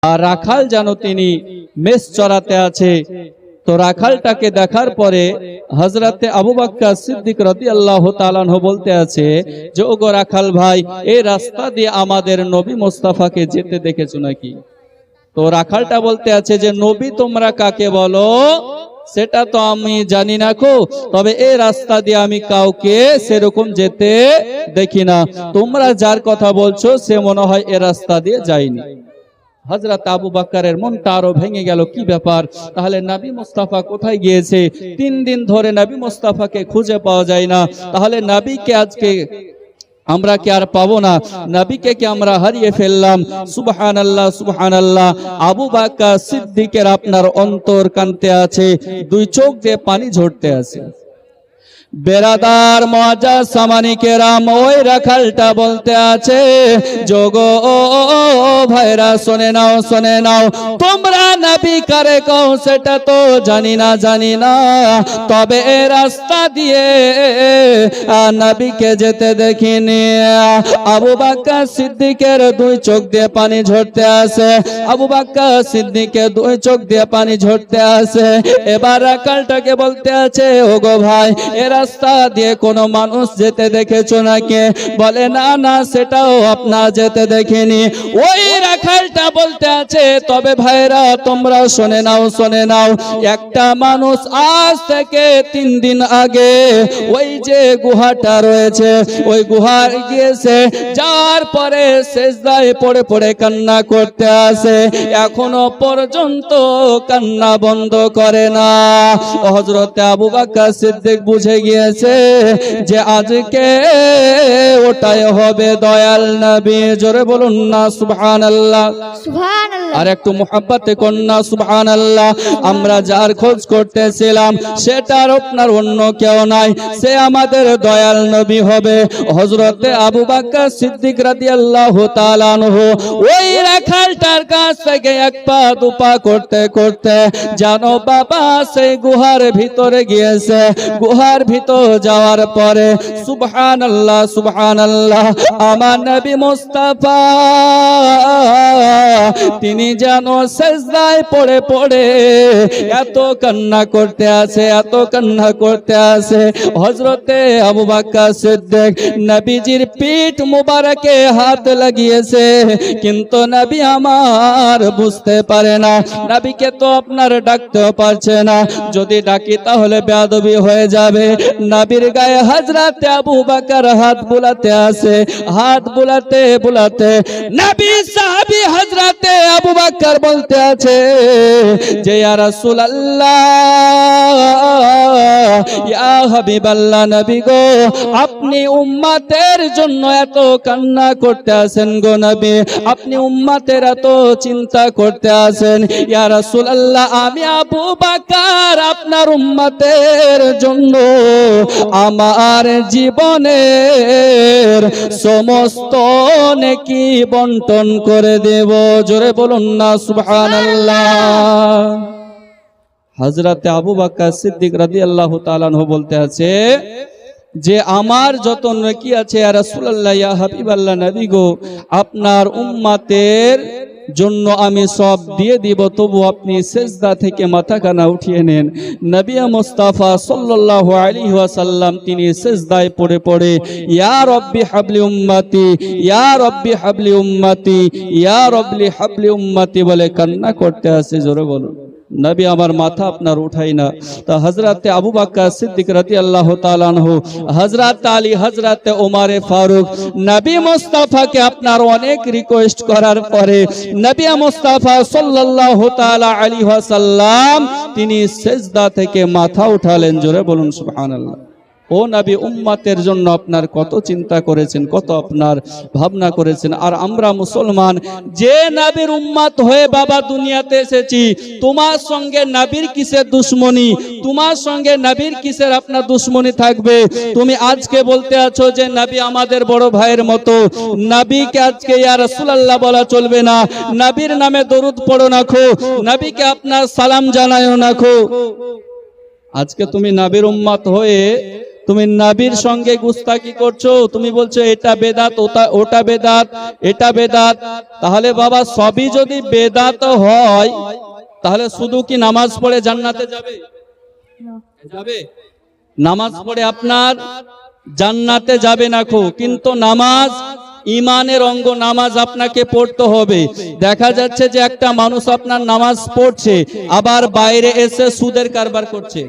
আর রাখাল জানো তিনি মেষ চড়াতে আছে। তো রাখালটাকে দেখার পরে হযরতে আবু বকর সিদ্দিক রাদিয়াল্লাহু তাআলা আনহু বলতে আছে যে ওগো রাখাল ভাই, এই রাস্তা দিয়ে আমাদের নবী মুস্তাফাকে যেতে দেখেছো নাকি? তো রাখালটা বলতে আছে যে নবী তোমরা কাকে বলো সেটা তো আমি জানি না কো, তবে এই রাস্তা দিয়ে আমি কাউকে সেরকম যেতে দেখি না। তোমরা যার কথা বলছো সে মনে হয় এই রাস্তা দিয়ে যায়নি। হযরত আবু বকরের মনটা আরো ভেঙে গেল, কি ব্যাপার, তাহলে নবী মুস্তাফা কোথায় গিয়েছে? 3 দিন ধরে নবী মুস্তাফাকে খুঁজে পাওয়া যায় না, তাহলে নবীকে আজকে আমরা কি আর পাবো না? নবীকে কি আমরা হারিয়ে ফেললাম? সুবহানাল্লাহ সুবহানাল্লাহ। আবু বকর সিদ্দিকের আপনার অন্তর কাঁদতে আছে, 2 চোখ দিয়ে পানি ঝরতে আছে। বেরাদার মুআজ্জাজ সামানি কেরাম, ওই রাখালটা বলতে আছে যোগো ভাইরা শুনে নাও, তোমরা নবী কারে কও সেটা তো জানি না, তবে এই রাস্তা দিয়ে নবীকে যেতে দেখিনি। আবু বকর সিদ্দিকের 2 চোখ দিয়ে পানি ঝরতে আছে, আবু বকর সিদ্দিকের 2 চোখ দিয়ে পানি ঝরতে আছে। এবার রাখালটাকে বলতে আছে ওগো ভাই, রাস্তা দিয়ে কোনো মানুষ যেতে দেখেছো নাকি? বলে না, সেটাও আপনার যেতে দেখিনি। ওই রাখালটা বলতে আছে তবে ভাইরা তোমরা শুনে নাও, একটা মানুষ আজ থেকে 3 দিন আগে ওই যে গুহাটা রয়েছে ওই গুহায় গিয়েছে, যার পরে সেজদায় পড়ে কান্না করতে আসে, এখনো পর্যন্ত কান্না বন্ধ করে না। হযরত আবু বকর সিদ্দিক বুঝে গিয়েছে যে আজকে ওটাই হবে দয়াল নবী। জোরে বলুন না সুবহানাল্লাহ, সুবহানাল্লাহ। আর একটু মুহাব্বতে কন্যা সুবহানাল্লাহ। আমরা যার খোঁজ করতেছিলাম সেটার আপনার অন্য কেউ নাই, সে আমাদের দয়াল নবী হবে হযরতে আবু বকর সিদ্দিক রাদিয়াল্লাহু তাআলা আনহু। ওই রাখালটার কাছ থেকে 1 পা 2 পা করতে জানো বাবা সেই গুহার ভিতরে গিয়েছে। গুহার ভিতর যাওয়ার পরে সুবহানাল্লাহ সুবহানাল্লাহ, আমার নবী মুস্তাফা তিনি যেন সিজদায় পড়ে এত কান্না করতে আছে। হযরতে আবু বকর সিদ্দিক নবীজির পিঠ মুবারকে হাত লাগিয়েছে, কিন্তু নবী আমার বুঝতে পারে না। নবীকে তো আপনার ডাকতেও পারছে না, যদি ডাকি তাহলে বেয়াদবি হয়ে যাবে। নবীর গায়ে হযরত আবু বকর হাত বুলাতে আছে, হাত বুলাতে নবী সাহাবী হযরত আবু বকর বলতে আছে যে ইয়া রাসূলুল্লাহ ইয়া হাবিবাল্লাহ, নবী গো আপনি উম্মতের জন্য এত কান্না করতে আছেন গো নবী, আপনি উম্মতের এত চিন্তা করতে আছেন। ইয়া রাসূলুল্লাহ আমি আবু বকর আপনার উম্মতের জন্য আমার জীবনের সমস্ত নেকি বন্টন করে দেব। জোরে বলুন না সুবহানাল্লাহ। হযরতে আবু বকর সিদ্দিক রাদিয়াল্লাহু তাআলা আনহু বলতে আছে যে আমার যত নেকি আছে ইয়া রাসূলুল্লাহ ইয়া হাবিবাল্লাহ, নবী গো আপনার উম্মতের জন্য আমি সব দিয়ে দিব, তবু আপনি সিজদা থেকে মাথাখানা উঠিয়ে নেন। নবী মুস্তাফা সাল্লাল্লাহু আলাইহি ওয়াসাল্লাম তিনি সিজদায় পড়ে ইয়া রাব্বি হাবলি উম্মতি, ইয়া রাব্বি হাবলি উম্মতি, ইয়া রাব্বি হাবলি উম্মতি বলে কান্না করতে আছে। জোরে বলুন। নবী আমার মাথা আপনার উঠাই না। তা হযরতে আবু বকর সিদ্দিক রাদিয়াল্লাহু তাআলা আনহু, হযরত আলী, হযরত ওমর ফারুক নবী মুস্তাফাকে আপনার অনেক রিকোয়েস্ট করার পরে নবী মুস্তাফা সাল্লাল্লাহু তাআলা আলাইহি ওয়াসাল্লাম তিনি সিজদা থেকে মাথা উঠালেন। জোরে বলুন সুবহানাল্লাহ। ও নবী উম্মতের জন্য আপনার কত চিন্তা করেছেন, কত আপনার ভাবনা করেছেন। আর আমরা মুসলমান যে নবীর উম্মত হয়ে বাবা দুনিয়াতে এসেছি, তোমার সঙ্গে নবীর কিসের দুশ্মনী, তোমার সঙ্গে নবীর কিসের আপনার দুশ্মনী থাকবে? তুমি আজকে বলতে আছো যে নবী আমাদের বড় ভাইয়ের মতো, নবীকে আজকে ইয়া রাসূলুল্লাহ বলা চলবে না, নবীর নামে দরুদ পড়ো না খো, নবীকে আপনার সালাম জানায়ও না খো। আজকে তুমি নবীর উম্মত হয়ে তুমি নবীর সঙ্গে গুস্তাখি করছো, তুমি বলছো এটা বেদাত, ওটা বেদাত, এটা বেদাত। তাহলে বাবা সবই যদি বেদাত হয় তাহলে শুধু কি নামাজ পড়ে জান্নাতে যাবে? যাবে? নামাজ পড়ে আপনার জান্নাতে যাবে না খো, কিন্তু নামাজ ইমানের অঙ্গ, নামাজ আপনাকে পড়তে হবে। দেখা যাচ্ছে যে একটা মানুষ আপনার নামাজ পড়ছে আবার বাইরে এসে সুদের কারবার করছে।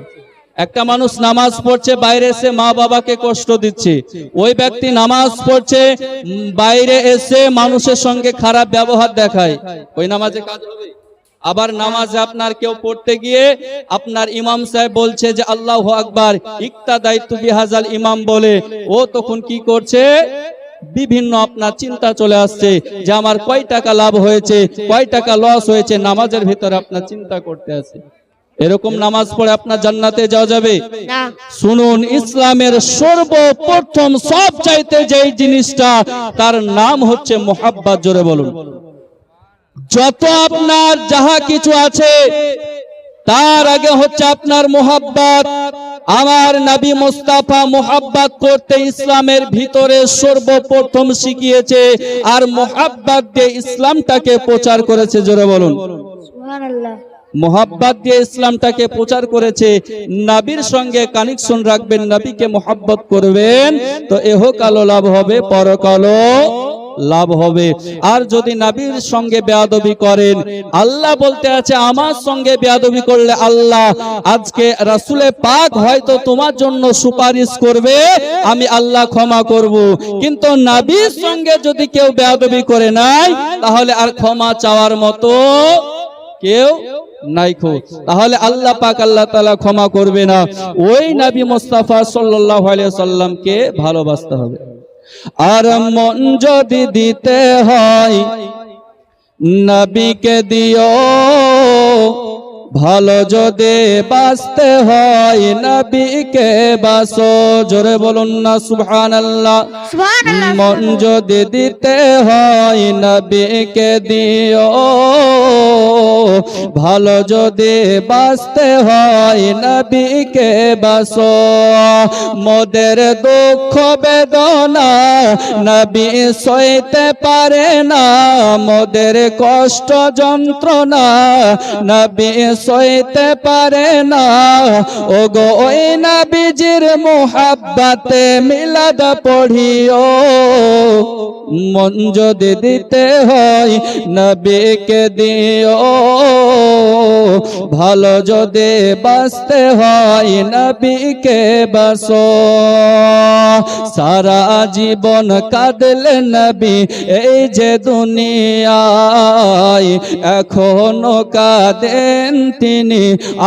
একটা মানুষ নামাজ পড়ছে বাইরে এসে মা বাবাকে কষ্ট দিচ্ছে। ওই ব্যক্তি নামাজ পড়ছে বাইরে এসে মানুষের সঙ্গে খারাপ ব্যবহার দেখায়, ওই নামাজে কাজ হবে? আবার নামাজে আপনার কেউ পড়তে গিয়ে আপনার ইমাম সাহেব বলছে যে আল্লাহু আকবার, ইক্তাদাইতু বিহাজাল ইমাম বলে, ও তখন কি করছে? বিভিন্ন আপনার চিন্তা চলে আসছে যে আমার কয় টাকা লাভ হয়েছে, কয় টাকা লস হয়েছে, নামাজের ভিতরে আপনার চিন্তা করতে আছে। এরকম নামাজ পড়ে আপনার জান্নাতে যাওয়া যাবে না। শুনুন, ইসলামের সর্বপ্রথম সব চাইতে যেই জিনিসটা, তার নাম হচ্ছে মুহাব্বত। জোরে বলুন। যত আপনার যাহা কিছু আছে তার আগে হচ্ছে আপনার মুহাব্বত। আমার নবী মুস্তাফা মুহাব্বত করতে ইসলামের ভিতরে সর্বপ্রথম শিখিয়েছে, আর মুহাব্বত দিয়ে ইসলামটাকে প্রচার করেছে। জোরে বলুন সুবহানাল্লাহ। মুহাব্বত দিয়ে ইসলামটাকে প্রচার করেছে। নবীর সঙ্গে কানেকশন রাখবেন, নবীকে মুহাব্বত করবেন, তো ইহকালও লাভ হবে, পরকালও লাভ হবে। আর যদি নবীর সঙ্গে বেয়াদবি করেন, আল্লাহ বলতে আছে আমার সঙ্গে বেয়াদবি করলে আল্লাহ আজকে রাসূলে পাক হয়তো তোমার জন্য সুপারিশ করবে, আমি আল্লাহ ক্ষমা করব। কিন্তু নবীর সঙ্গে যদি কেউ বেয়াদবি করে নাই, তাহলে আর ক্ষমা চাওয়ার মতো কেউ নাই খো, তাহলে আল্লাহ পাক আল্লাহ তাআলা ক্ষমা করবে না। ওই নবী মুস্তাফা সাল্লাল্লাহু আলাইহি সাল্লামকে ভালোবাসতে হবে। আর মন যদি দিতে হয় নবীকে দিও, ভালো যদি বাঁচতে হয় নবীকে বাসো। জোরে বলুন না সুবহানাল্লাহ। মন যদি দিতে হয় নবীকে দিও, ভালো যদি বাঁচতে হয় নবীকে বাসো। মোদের দুঃখ বেদনা নবী সইতে পারে না, মোদের কষ্ট যন্ত্রণা নবী সইতে পারে না। ওগো ওই নবীজির মুহাব্বতে মিলাদ পড়িও, মন যদি দিতে হয় নবীকে দিও, ভালো যদি বাঁচতে হয় নবীকে বাসো। সারা জীবন কাঁদলেন নবী এই যে দুনিয়ায়, এখনো কাঁদেন তিনি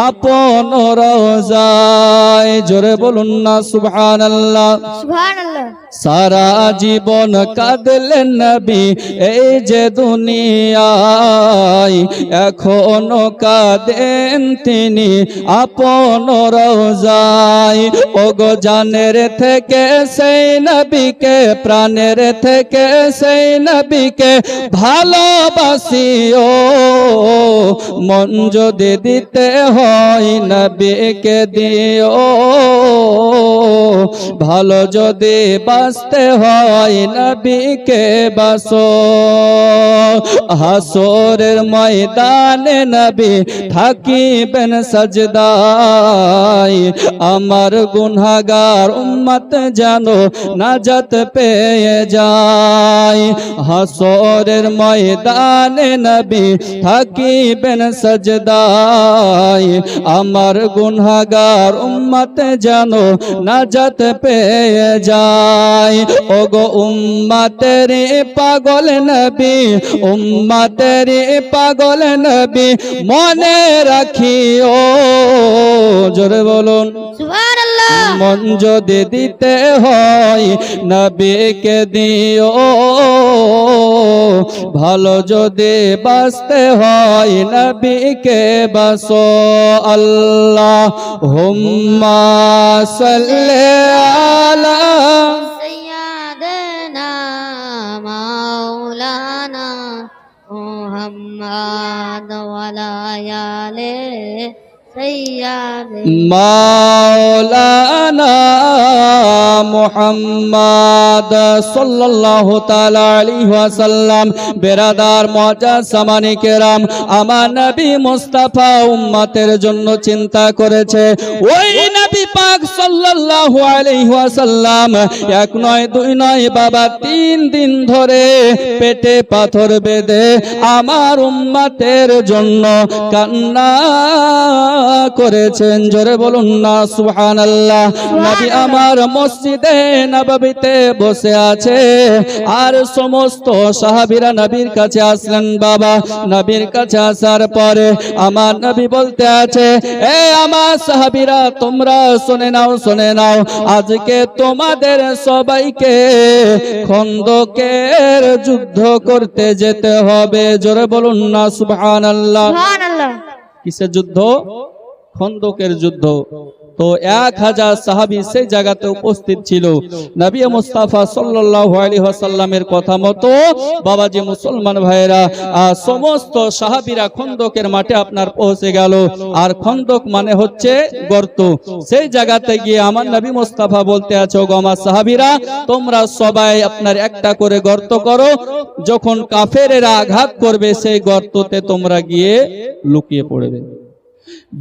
আপন রওজায়। জোরে বলুন না সুবহানাল্লাহ সুবহানাল্লাহ। সারা জীবন কাঁদলেন নবী এই যে দুনিয়ায়, এখনো কাঁদেন তিনি আপন রওজায়। ওগো জানের থেকে সেই নবীকে, প্রাণের থেকে সেই নবীকে ভালোবাসিও, মন যদি দিতে হয় নবীকে দিও, ভালো যদি বাঁচতে হয় নবীকে বাসো। হাসরের ময়দানে নবী থাকিবেন সাজদায়, আমার গুনাহগার উম্মত জানো নাজাত পেয়ে যায়। হাসরের ময়দানে নবী থাকিবেন সাজদায়, আমার গুনাহগার উম্মত জানো নাজাত পেয়ে যায়। ওগো উম্মতের পাগল নবী, উম্মতের পাগল নবী মনে রাখিও। জোরে বলুন সুবহানাল্লাহ। মন যদি দিতে হয় নবীকে দিও, ভালো যদি বাঁচতে হয় নবীকে বাসো। আল্লাহুম্মা সাল্লি আলা সাইয়্যিদিনা মাওলানা মুহাম্মদ ওয়া আলা আলিহি মাওলানা মুহাম্মদ সাল্লাল্লাহু তাআলা আলাইহি ওয়াসাল্লাম। বেরাদার মুআজ্জাজ সামানি কেরাম, আমার নবী মুস্তাফা উম্মতের জন্য চিন্তা করেছে। ওই নবী পাক সাল্লাল্লাহু আলাইহি ওয়াসাল্লাম এক নয় দুই নয় বাবা 3 দিন ধরে পেটে পাথর বেঁধে আমার উম্মতের জন্য কান্না করেছেন। জোরে বলুন না সুবহানাল্লাহ। নবী আমার মসজিদে নববীতে বসে আছে, আর সমস্ত সাহাবীরা নবীর কাছে আসলেন। বাবা নবীর কাছে আসার পরে আমার নবী বলতে আছে, এ আমার সাহাবীরা তোমরা শুনে নাও, শুনে নাও, আজকে তোমাদের সবাইকে খন্দকের যুদ্ধ করতে যেতে হবে। জোরে বলুন না সুবহানাল্লাহ। কিসের যুদ্ধ? খন্দকের যুদ্ধ। তো 1000 সাহাবী সেই জায়গাতে উপস্থিত ছিল। নবী মুস্তাফা সাল্লাল্লাহু আলাইহি ওয়াসাল্লামের কথা মতো বাবাজি মুসলমান ভাইরা সমস্ত সাহাবীরা খন্দকের মাঠে আপনার পৌঁছে গেল। আর খন্দক মানে হচ্ছে গর্ত। সেই জায়গাতে গিয়ে আমার নবী মুস্তাফা বলতে আছে, ওগো আমার সাহাবীরা তোমরা সবাই আপনার একটা করে গর্ত করো, যখন কাফেরেরা আঘাত করবে সেই গর্ততে তোমরা গিয়ে লুকিয়ে পড়বে।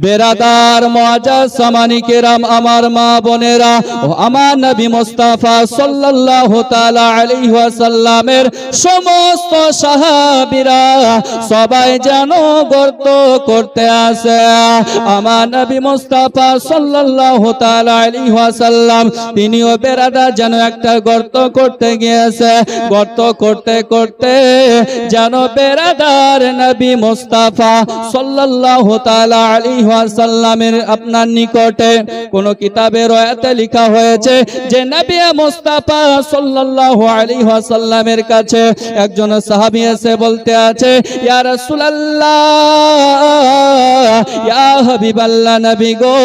বেরাদার মুআজ্জাজ সামানি কেরাম, আমার মা বোনেরা, ও আমার নবী মুস্তাফা সাল্লাল্লাহু তাআলা আলাইহি ওয়াসাল্লামের সমস্ত সাহাবীরা সবাই যেন গর্ত করতে আসে। আমার নবী মুস্তাফা সাল্লাল্লাহু তাআলা আলাইহি ওয়াসাল্লাম তিনিও বেরাদার যেন একটা গর্ত করতে গিয়েছে। গর্ত করতে করতে যেন বেরাদার নবী মুস্তাফা সাল্লাল্লাহু তাআলা আলাইহি ওয়াসাল্লামের আপনার নিকটে কোন কিতাবে রয়াতে লেখা হয়েছে যে নবী মুস্তাফা সাল্লাল্লাহু আলাইহি ওয়াসাল্লামের কাছে একজন সাহাবী এসে বলতে আছে, ইয়া রাসূলুল্লাহ, ইয়া হাবিবাল্লাহ, নবী গো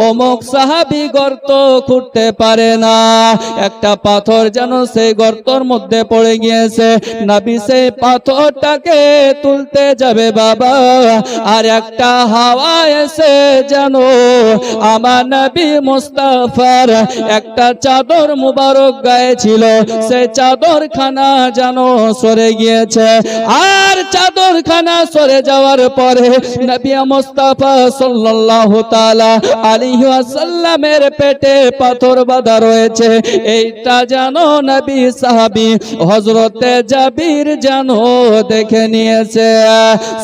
অমুক সাহাবী গর্ত খুঁড়তে পারে না, একটা পাথর যেন সেই গর্তের মধ্যে পড়ে গিয়েছে। নবী সেই পাথরটাকে তুলতে যাবে বাবা, আর একটা হাওয়া এসে যেন আমার নবী মুস্তাফার একটা চাদর মুবারক গায়ে ছিল, সেই চাদর খানা যেন সরে গিয়েছে। আর চাদর খানা সরে যাওয়ার পরে নবী মুস্তাফা সাল্লাল্লাহু তাআলা আলাইহি ওয়াসাল্লামের পেটে পাথর বাঁধা রয়েছে। এইটা যেন নবী সাহাবী হযরতে জাবির যেন দেখে নিয়েছে।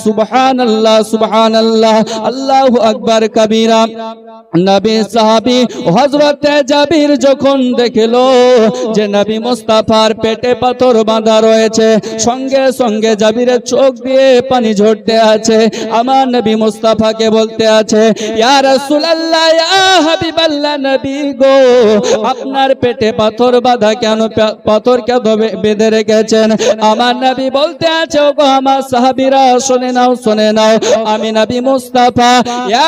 সুবহানাল্লাহ, সুবহানাল্লাহ, আল্লাহু আকবার কবীরা। নবী সাহাবী হযরতে জাবির যখন দেখলো যে নবী মুস্তাফার পেটে পাথর বাঁধা রয়েছে, সঙ্গে সঙ্গে জাবিরের চোখ দিয়ে পানি ঝরতে আছে। আমার নবী মুস্তাফাকে বলতে আছে, ইয়া রাসূলুল্লাহ, ইয়া হাবিবাল্লাহ, নবী গো আপনার পেটে পাথর বাঁধা কেন? পাথর কেন বেঁধে রেখেছেন? আমার নবী বলতে আছে, ওগো আমার সাহাবীরা শুনে নাও, শুনে নাও, আমি নবী মুস্তাফা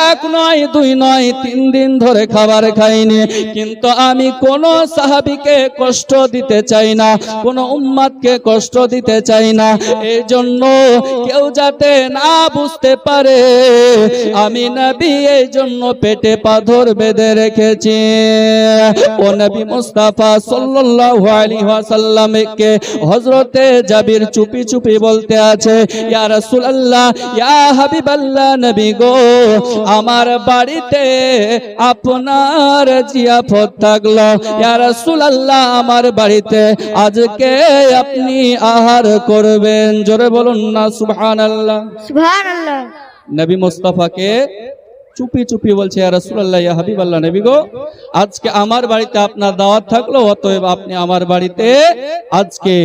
এক নয় দুই নয় 3 দিন ধরে খাবার খাইনি, কিন্তু আমি কোন সাহাবীকে কষ্ট দিতে চাই না, কোন উম্মতকে কষ্ট দিতে চাই না। এই জন্য কেউ যাতে না বুঝতে পারে আমি নবী এই জন্য পেটে পাথর বেঁধে রেখেছি। ও নবী মুস্তাফা সাল্লাল্লাহু আলাইহি ওয়াসাল্লামকে হযরতে জাবির চুপি চুপি বলতে আছে, ইয়া রাসূলুল্লাহ, ইয়া হাবিবাল্লাহ, নবী গো আমার বাড়িতে আপনার জিয়াফত থাকলো। ইয়া রাসূলুল্লাহ, আমার বাড়িতে আজকে আপনি আহার করবেন। জোরে বলুন না সুবহানাল্লাহ, সুবহানাল্লাহ। নবী মুস্তাফাকে চুপি চুপি বলছে, ইয়া রাসূলুল্লাহ, ইয়া হাবিবাল্লাহ, নবী গো আজকে আমার বাড়িতে আপনার দাওয়াত থাকলো, অতএব আপনি আমার বাড়িতে আজকে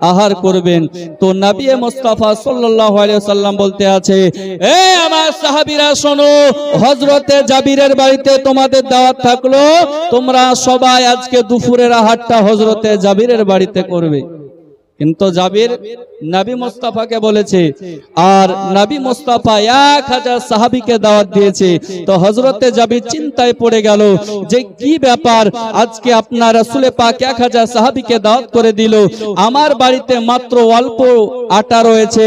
আহার করবেন। তো নবী মুস্তাফা সাল্লাল্লাহু আলাইহি ওয়াসাল্লাম বলতে আছে, এ আমার সাহাবীরা শোনো, হযরতে জাবিরের বাড়িতে তোমাদের দাওয়াত থাকলো, তোমরা সবাই আজকে দুপুরের আহারটা হযরতে জাবিরের বাড়িতে করবে। কিন্তু জাবির নবী মুস্তাফাকে বলেছে, আর নবী মুস্তাফা 1000 সাহাবীকে দাওয়াত দিয়েছে। তো হযরতে জাবির চিন্তায় পড়ে গেল যে কি ব্যাপার, আজকে আপনার রাসূল পাক 1000 সাহাবীকে দাওয়াত করে দিল, আমার বাড়িতে মাত্র অল্প আটা রয়েছে,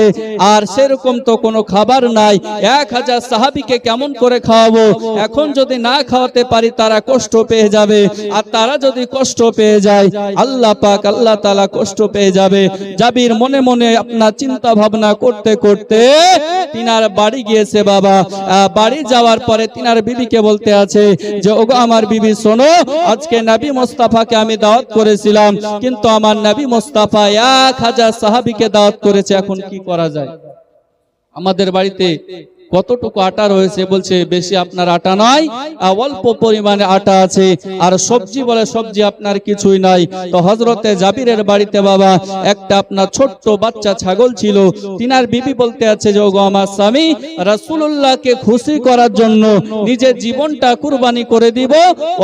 আর সেরকম তো কোনো খাবার নাই, 1000 সাহাবীকে কেমন করে খাওয়াবো? এখন যদি না খাওয়াতে পারি তারা কষ্ট পেয়ে যাবে, আর তারা যদি কষ্ট পেয়ে যায় আল্লাহ পাক আল্লাহ তাআলা কষ্ট পেয়ে যাবে। জাবির মনে মনে আপনার চিন্তা ভাবনা করতে করতে তিনার বাড়ি গিয়েছে। বাবা বাড়ি যাওয়ার পরে তিনার বিবিকে বলতে আছে যে ওগো আমার বিবি শোনো, আজকে নবী মুস্তাফাকে আমি দাওয়াত করেছিলাম, কিন্তু আমার নবী মুস্তাফা 1000 সাহাবীকে দাওয়াত করেছে, এখন কি করা যায়? আমাদের বাড়িতে কতটুকু আটা রয়েছে? বলছে বেশি আপনার আটা নয়, অল্প পরিমাণে আটা আছে, আর সবজি বলে সবজি আপনার কিছুই নাই। তো হযরতে জাবিরের বাড়িতে বাবা একটা আপনার ছোট্ট বাচ্চা ছাগল ছিল। তিনার বিবি বলতে আছে যে ওগো আমার স্বামী, রাসূলুল্লাহকে খুশি করার জন্য নিজের জীবনটা কুরবানি করে দিব,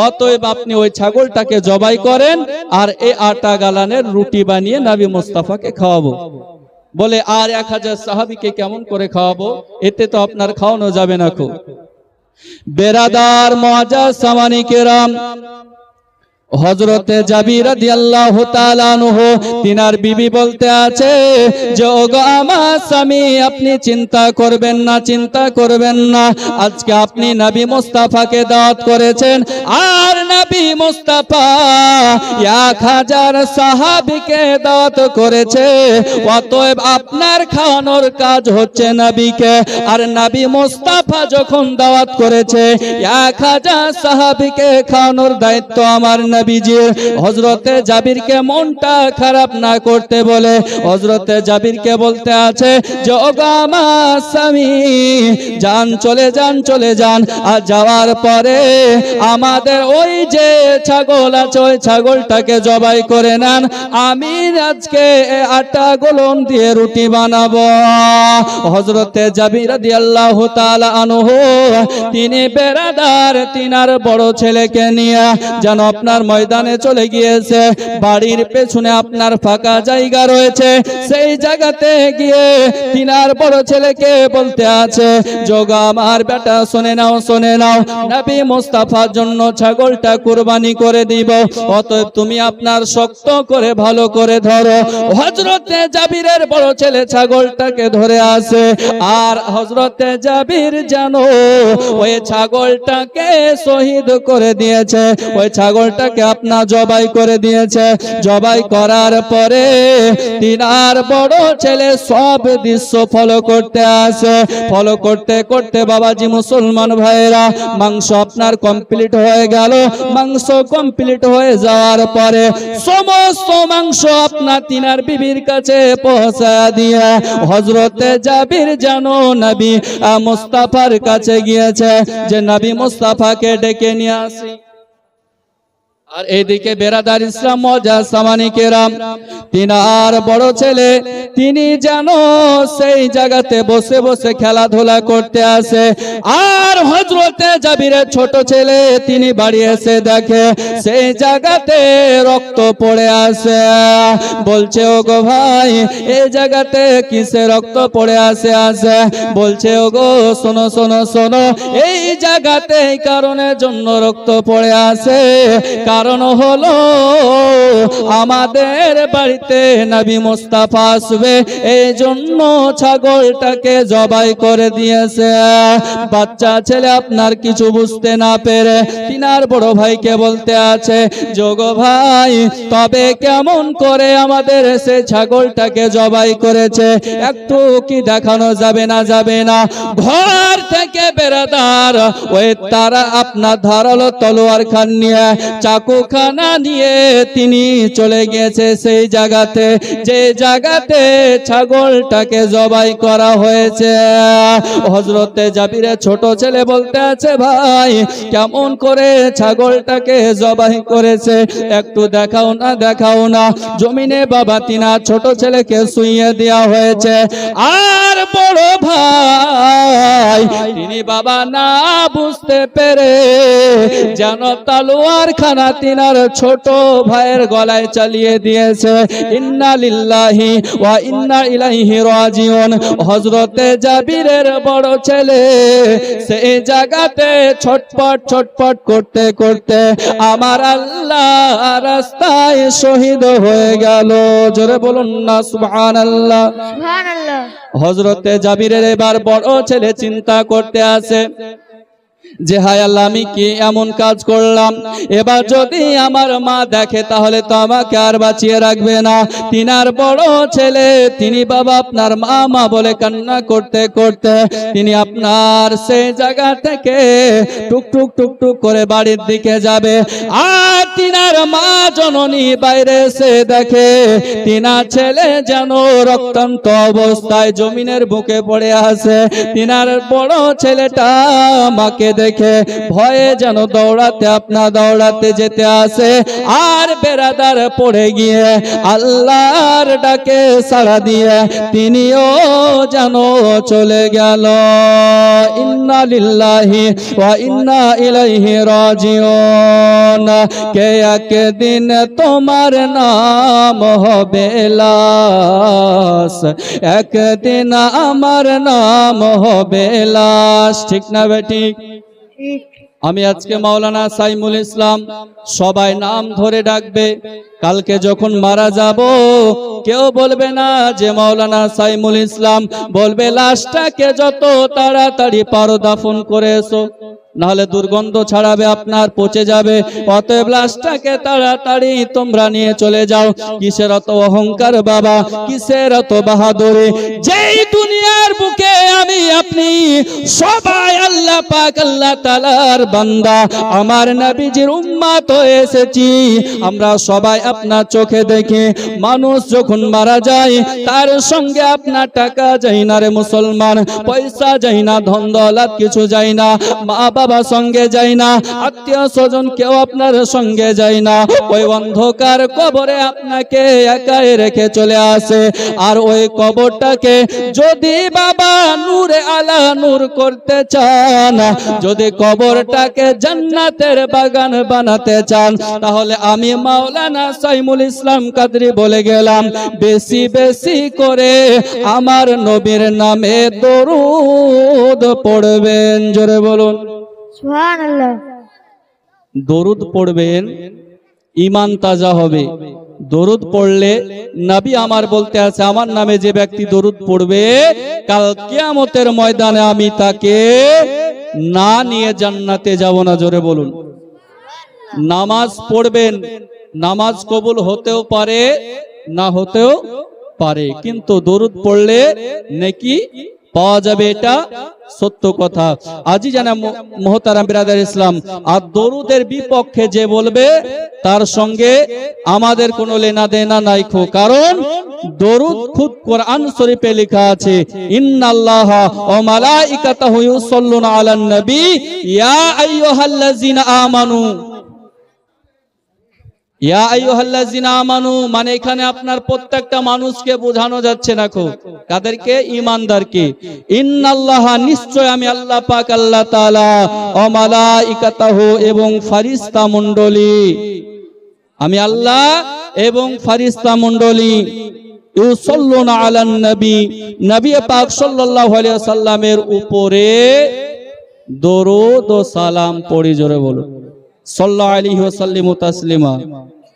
অতএব আপনি ওই ছাগলটাকে জবাই করেন, আর এই আটা গালানের রুটি বানিয়ে নবী মুস্তাফাকে খাওয়াবো। বলে আর 1000 সাহাবীকে কেমন করে খাওয়াবো? এতে তো আপনার খাওয়ানো যাবে না। কো বেরাদার মুআজ্জাজ সামানি কেরাম, হযরতে জাবির রাদিয়াল্লাহু তাআলা আনহু তিনার বিবি বলতে আছে যে ওগো আমার স্বামী, আপনি চিন্তা করবেন না, চিন্তা করবেন না, আজকে আপনি নবী মুস্তাফাকে দাওয়াত করেছেন, আর নবী মুস্তাফা 1000 সাহাবীকে দাওয়াত করেছে, অতএব আপনার খাওয়ানোর কাজ হচ্ছে নবীকে, আর নবী মুস্তাফা যখন দাওয়াত করেছে 1000 সাহাবীকে খাওয়ানোর দায়িত্ব আমার নবীজি। হযরতে জাবিরকে মনটা খারাপ না করতে বলে হযরতে জাবিরকে বলতে আছে যে ওগো আমার স্বামী, যান চলে যান, চলে যান, আর যাওয়ার পরে আমাদের ওই যে ছাগল আছে ওই ছাগলটাকে জবাই করে নেন, আমি আজকে আটা গোলন দিয়ে রুটি বানাবো। হযরতে জাবির রাদিয়াল্লাহু তাআলা আনহু তিনি বেরাদার তিনার বড় ছেলেকে নিয়ে যেন আপনার ময়দানে চলে গিয়েছে। বাড়ির পেছনে আপনার ফাঁকা জায়গা রয়েছে, সেই জায়গাতে গিয়ে তিনার বড় ছেলেকে বলতে আছে যোগা আমার বেটা, শুনে নাও, শুনে নাও, নবী মুস্তাফার জন্য ছাগলটা কুরবানি করে দিব, অতএব তুমি আপনার শক্ত করে ভালো করে ধরো। হযরতে জাবিরের বড় ছেলে ছাগলটাকে ধরে আসে, আর হযরতে জাবির জানো ওই ছাগলটাকে শহীদ করে দিয়েছে, ওই ছাগলটাকে আপনার জবাই করে দিয়েছে। জবাই করার পরে তিনার বড় ছেলে সব দৃশ্য ফলো করতে আসে। ফলো করতে করতে বাবাজি মুসলমান ভাইরা, মাংস আপনার কমপ্লিট হয়ে গেল। মাংস কমপ্লিট হয়ে যাওয়ার পরে সমস্ত মাংস আপনার তিনার বিবির কাছে পৌঁছায়া দিয়ে হযরতে জাবির জানো নবী মুস্তাফার কাছে গিয়েছে যে নবী মুস্তাফাকে ডেকে নিয়ে আসি। আর এইদিকে বেরাদার ইসলাম মুআজ্জাজ সামানি কেরাম, তিনার বড় ছেলে তিনি যেন সেই জায়গাতে বসে বসে খেলাধুলা করতে আসে, আর হযরতে জাবিরের ছোট ছেলে তিনি বাড়ি এসে দেখে সেই জায়গাতে রক্ত পড়ে আসে। বলছে ওগো ভাই, এই জায়গাতে কিসে রক্ত পড়ে আসে? বলছে ওগো শোনো শোনো শোনো, এই জায়গাতে এই কারণের জন্য রক্ত পড়ে আসে, কারণ হলো আমাদের বাড়িতে নবী মুস্তাফা আসবে, এই জন্য ছাগলটাকে জবাই করে দিয়েছে। বাচ্চা ছেলে আপনার কিছু বুঝতে না পেরে তিনার বড় ভাইকে বলতে আছে যোগো ভাই, তবে কেমন করে আমাদের সে ছাগলটাকে জবাই করেছে একটু কি দেখানো যাবে না? যাবে না। ঘর থেকে বেরাদার ওই তারা আপনার ধারালো তলোয়ার খান নিয়ে, চাকু খানা নিয়ে তিনি চলে গেছে সেই জায়গাতে যে জায়গাতে ছাগলটাকে জবাই করা হয়েছে। হযরতে জাবিরের ছোট ছেলে বলতে আছে ভাই, কেমন করে ছাগলটাকে জবাই করেছে একটু দেখাও না, দেখাও না। জমিনে বাবা তিনা ছোট ছেলেকে শুইয়ে দেওয়া হয়েছে, আর বড় ভাই তিনি তিনি বাবা না বুঝতে পেরে যেন তালোয়ার খানা তিনার ছোট ভাইয়ের গলায় চালিয়ে দিয়েছে। ইন্না লিল্লাহি ওয়া ইন্না ইলাইহি রাজিউন। হযরতে জাবিরের বড় ছেলে সেই জায়গাতে ছটপট ছটপট করতে করতে আমার আল্লাহ রাস্তায় শহীদ হয়ে গেল। জোরে বলুন না সুবহানাল্লাহ। সুবহানাল্লাহ। হযরতে জাবিরের এবার বড় ছেলে চিন্তা করতে আছে যে হায় আল্লাহ, আমি কি এমন কাজ করলাম, এবার যদি আমার মা দেখে তাহলে তো আমাকে আর বাঁচিয়ে রাখবে না। তিনার বড় ছেলে তিনি বাবা আপনার মা মা বলে কান্না করতে করতে তিনি আপনার সেই জায়গা থেকে টুকটুক টুকটুক করে বাড়ির দিকে যাবে। আর তিনার মা জননী বাইরে এসে দেখে তিনার ছেলে যেন রক্তান্ত অবস্থায় জমিনের বুকে পড়ে আছে। তিনার বড় ছেলেটা মাকে দেখে ভয়ে যেন দৌড়াতে যেতে আসে। আর বেরাদার পড়ে গিয়ে আল্লাহর ডাকে সাড়া দিয়ে তিনিও যেন চলে গেল। ইন্না লিল্লাহি ওয়া ইন্না ইলাইহি রাজিউন। কে একদিন তোমার নাম হবে লাশ, একদিন আমার নাম হবে লাশ। ঠিক না বেঠিক? আমি আজকে মাওলানা সাইমুল ইসলাম, সবাই নাম ধরে ডাকবে। কালকে যখন মারা যাব কেউ বলবে না যে মাওলানা সাইমুল ইসলাম, বলবে লাশটাকে যত তাড়াতাড়ি পারো দাফন করে এসো, নাহলে দুর্গন্ধ ছড়াবে, আপনার পচে যাবে। অতএব লাশটাকে তাড়াতাড়ি তোমরা নিয়ে চলে যাও। কিসের অত অহংকার বাবা, কিসের অত বাহাদুরি? যেই দুনিয়ার বুকে আমি আপনি সবাই আল্লাহ পাক আল্লাহ তাআলার বান্দা, আমার নবীজির উম্মত হয়ে এসেছি। আমরা সবাই আপনার চোখে দেখি মানুষ যখন মারা যায় তার সঙ্গে আপনার টাকা যায় না রে মুসলমান, পয়সা যায় না, ধন দৌলত কিছু যায় না, মা বাবা সঙ্গে যায় না, আত্মীয় স্বজন কেউ আপনার সঙ্গে যায় না। ওই অন্ধকার কবরে আপনাকে একাই রেখে চলে আসে। আর ওই কবরটাকে যদি বাবা নূরে আলা নূর করতে চান, যদি কবরটাকে জান্নাতের বাগান বানাতে চান, তাহলে আমি মাওলানা সাইমুল ইসলাম কাদরি বলে গেলাম, বেশি বেশি করে আমার নবীর নামে দরুদ পড়বেন। জোরে বলুন সুবহানাল্লাহ। দরুদ পড়বেন, ঈমান তাজা হবে। দরুদ পড়লে নবী আমার বলতে আছে, আমার নামে যে ব্যক্তি দরুদ পড়বে কাল কিয়ামতের ময়দানে আমি তাকে না নিয়ে জান্নাতে যাব না। জোরে বলুন। নামাজ পড়বেন, নামাজ কবুল হতেও পারে না হতেও পারে, কিন্তু দরুদ পড়লে নেকি পাওয়া যাবে, এটা সত্য কথা। আজি জানা মুহতারাম বিরাদার ইসলাম, আর দরুদের বিপক্ষে যে বলবে তার সঙ্গে আমাদের কোনো লেনা দেনা নাই। কারণ দরুদ খুদ কোরআন শরীফে লেখা আছে, ইন্নাল্লাহা ওয়া মালাইকাতাহু ইউসাল্লুনা আলান নবী ইয়া আইয়ুহাল্লাযিনা আমানু। ইয়া আইয়ুহাল্লাযিনা আমানু মানে এখানে আপনার প্রত্যেকটা মানুষকে বোঝানো যাচ্ছে না, কাদেরকে? ঈমানদারকে। ইন্নাল্লাহা নিশ্চয় আমি আল্লাহ পাক আল্লাহ তাআলা, ওয়া মালাইকাতাহু এবং ফেরেশতা মণ্ডলী, আমি আল্লাহ এবং ফেরেশতা মণ্ডলী, ইউসাল্লুনা আলান নবী, নবী পাক সাল্লাল্লাহু আলাইহি ওয়াসাল্লামের উপরে দরুদ ও সালাম পড়ি। জোরে বলো সাল্লাল্লাহু আলাইহি ওয়াসাল্লিমু তাসলিমা।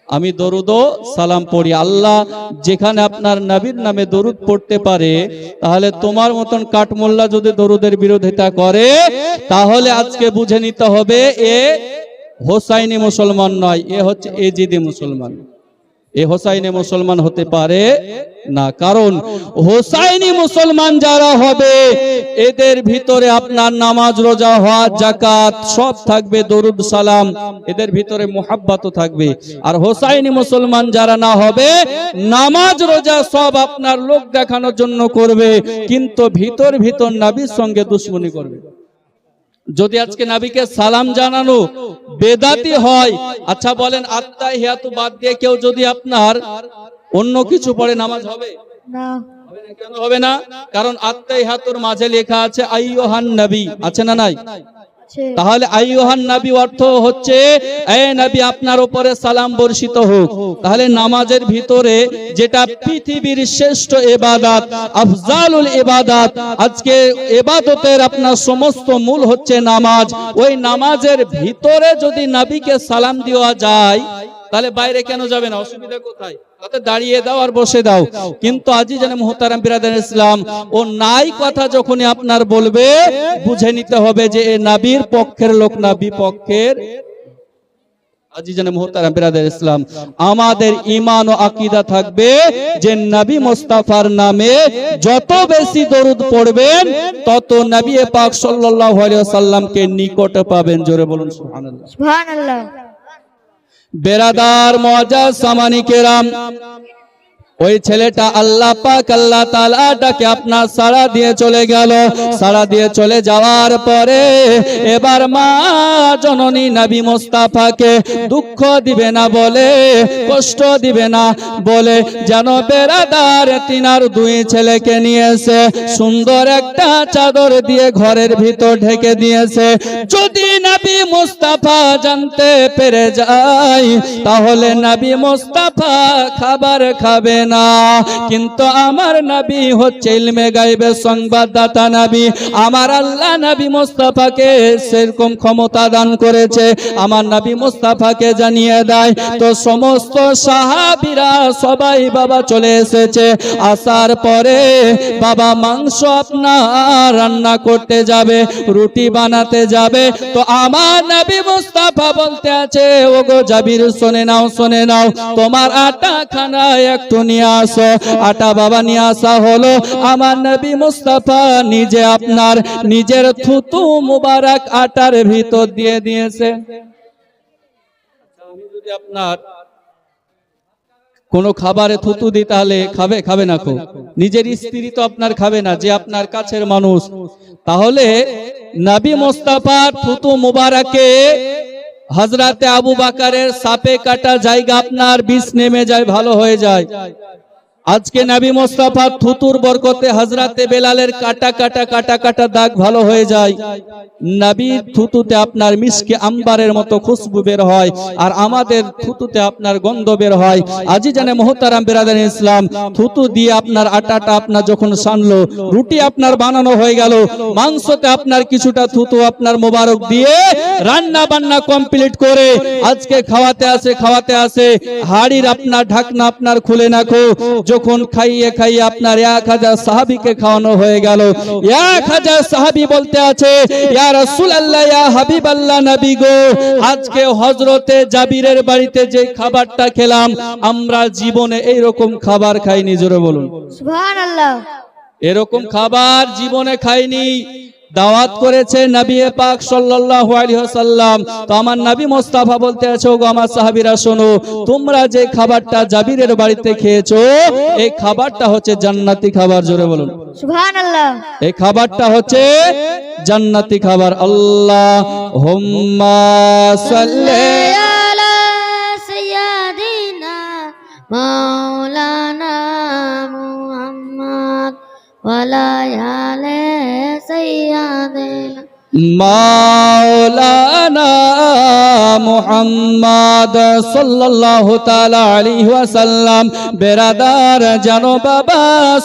আমি দরুদ ও সালাম পড়ি। আল্লাহ যেখানে আপনার নবীর নামে দরুদ পড়তে পারে, তাহলে তোমার মতন কাঠমোল্লা যদি দরুদের বিরোধিতা করে, তাহলে আজকে বুঝে নিতে হবে এ হোসাইনি মুসলমান নয়, এ হচ্ছে এজিদি মুসলমান। এ হোসাইনি মুসলমান হতে পারে না। কারণ হোসাইনি মুসলমান যারা হবে এদের ভিতরে আপনার নামাজ রোজা হজ যাকাত সব থাকবে, দরুদ সালাম এদের ভিতরে মুহাব্বতও থাকবে। আর হোসাইনি মুসলমান যারা না হবে, নামাজ রোজা সব আপনার লোক দেখানোর জন্য করবে, কিন্তু ভিতর ভিতর নবীর সঙ্গে দুশমনি করবে। যদি আজকে নবীকে সালাম জানানো বেদাতি হয়, আচ্ছা বলেন আত্তাহিয়াতু বাদ দিয়ে কেউ যদি আপনার অন্য কিছু পড়ে নামাজ হবে না, কেন হবে না? কারণ আত্মাইহাতুর মাঝে লেখা আছে আইয়ুহান নবী, আছে না নাই? আছে। তাহলে আইয়ুহান নবী অর্থ হচ্ছে এ নবী আপনার উপরে সালাম বর্ষিত হোক। তাহলে নামাজের ভিতরে যেটা পৃথিবীর শ্রেষ্ঠ ইবাদত, আফজালুল ইবাদত, আজকে ইবাদতের আপনার সমস্ত মূল হচ্ছে নামাজ। ওই নামাজের ভিতরে যদি নবীকে সালাম দেওয়া যায় তাহলে বাইরে কেন যাবে না? অসুবিধা কোথায়? তাতে দাঁড়িয়ে দাও আর বসে দাও। কিন্তু আজিজানে মুহতারাম বিরাদার ইসলাম, ও নাই কথা যখনই আপনার বলবে বুঝে নিতে হবে যে এ নবীর পক্ষের লোক না বিপক্ষের। আজিজানে মুহতারাম বিরাদার ইসলাম, আমাদের ঈমান ও আকীদা থাকবে যে নবী মুস্তাফার নামে যত বেশি দরুদ পড়বেন তত নবী পাক সাল্লাল্লাহু আলাইহি ওয়াসাল্লামকে নিকটে পাবেন। জোরে বলুন সুবহানাল্লাহ। সুবহানাল্লাহ। বেরাদার মুআজ্জাজ সামানি কেরাম, ওই ছেলেটা আল্লাহ পাক আল্লাহ তাআলা ডাকে আপনার সাড়া দিয়ে চলে গেল। সাড়া দিয়ে চলে যাওয়ার পরে এবার মা জননী নবী মুস্তাফাকে দুঃখ দিবে না বলে, কষ্ট দিবে না বলে যেন বেরাদার তিনার দুই ছেলেকে নিয়েছে সুন্দর একটা চাদর দিয়ে ঘরের ভিতর ঢেকে দিয়েছে। যদি নবী মুস্তাফা জানতে পেরে যায় তাহলে নবী মুস্তাফা খাবার খাবে না। কিন্তু আমার নবী হচ্ছে ইলমে গায়বের সংবাদদাতা নবী। আমার আল্লাহ নবী মুস্তাফাকে সেরকম ক্ষমতা দান করেছে, আমার নবী মুস্তাফাকে জানিয়ে দেয়। তো সমস্ত সাহাবীরা সবাই বাবা চলে এসেছে। আসার পরে বাবা মাংস আপনার রান্না করতে যাবে, রুটি বানাতে যাবে। তো আমার নবী মুস্তাফা বলতে আছে, ওগো জাবির শুনে নাও, শুনে নাও, তোমার আটা খানা একটু নিয়ে আসো। আটা বাবা নিয়ে আসা হলো। আমার নবী মুস্তাফা নিজে আপনার নিজের থুতু মুবারক আটার ভিতর দিয়ে দিয়েছে। আমি যদি আপনার কোন খাবারে থুতু দিই তাহলে খাবে? খাবে না। নিজের স্ত্রী তো আপনার খাবে না, যে আপনার কাছের মানুষ। তাহলে নবী মুস্তাফার থুতু মুবারকে হযরতে আবু বকরের সাপে কাটা জায়গা আপনার বিষ নেমে যায়, ভালো হয়ে যায়। আজকে নবী মুস্তাফা থুতুর বরকতে হযরতে বেলালের কাটা কাটা কাটা কাটা দাগ ভালো হয়ে যায়। নবী থুতুতে আপনার মিশকে আম্বারের মতো খুশবু বের হয়, আর আমাদের থুতুতে আপনার গন্ধ বের হয়। আজিজানে মুহতারাম বিরাদার ইসলাম, থুতু দিয়ে আপনার আটাটা আপনার যখন সানলো, রুটি আপনার বানানো হয়ে গেল, মাংসতে আপনার কিছুটা থুতু আপনার মোবারক দিয়ে রান্না বান্না কমপ্লিট করে আজকে খাওয়াতে আসে হাড়ির আপনার ঢাকনা আপনার খুলে নাখো। যখন খাইয়ে খাইয়ে আপনার 1000 সাহাবীকে খাওয়ানো হয়ে গেল। 1000 সাহাবী বলতে আছে, ইয়া রাসূলুল্লাহ, ইয়া হাবিবাল্লাহ নবী গো, আজকে হযরতে জাবিরের বাড়িতে যে খাবারটা খেলাম আমরা জীবনে এইরকম খাবার খাইনি। জোরে বলুন সুবহানাল্লাহ। এরকম খাবার জীবনে খাইনি। দাওয়াত করেছে নবী পাক সাল্লাল্লাহু আলাইহি ওয়াসাল্লাম। তো আমার নবী মুস্তাফা বলতে আছে, ওগো আমার সাহাবীরা শোনো, তোমরা যে খাবারটা জাবিরের বাড়িতে খেয়েছো এই খাবারটা হচ্ছে জান্নাতি খাবার। জোরে বলুন সুবহানাল্লাহ। এই খাবারটা হচ্ছে জান্নাতি খাবার। আল্লাহুম্মা সাল্লি আলা সাইয়্যিদিনা মাওলানা মুহাম্মদ ওয়া আলা আলি সাইয়্যিদিনা মাওলানা মুহাম্মদ সাল্লাল্লাহু তাআলা আলাইহি ওয়াসাল্লাম। বেরাদার জানো বাবা,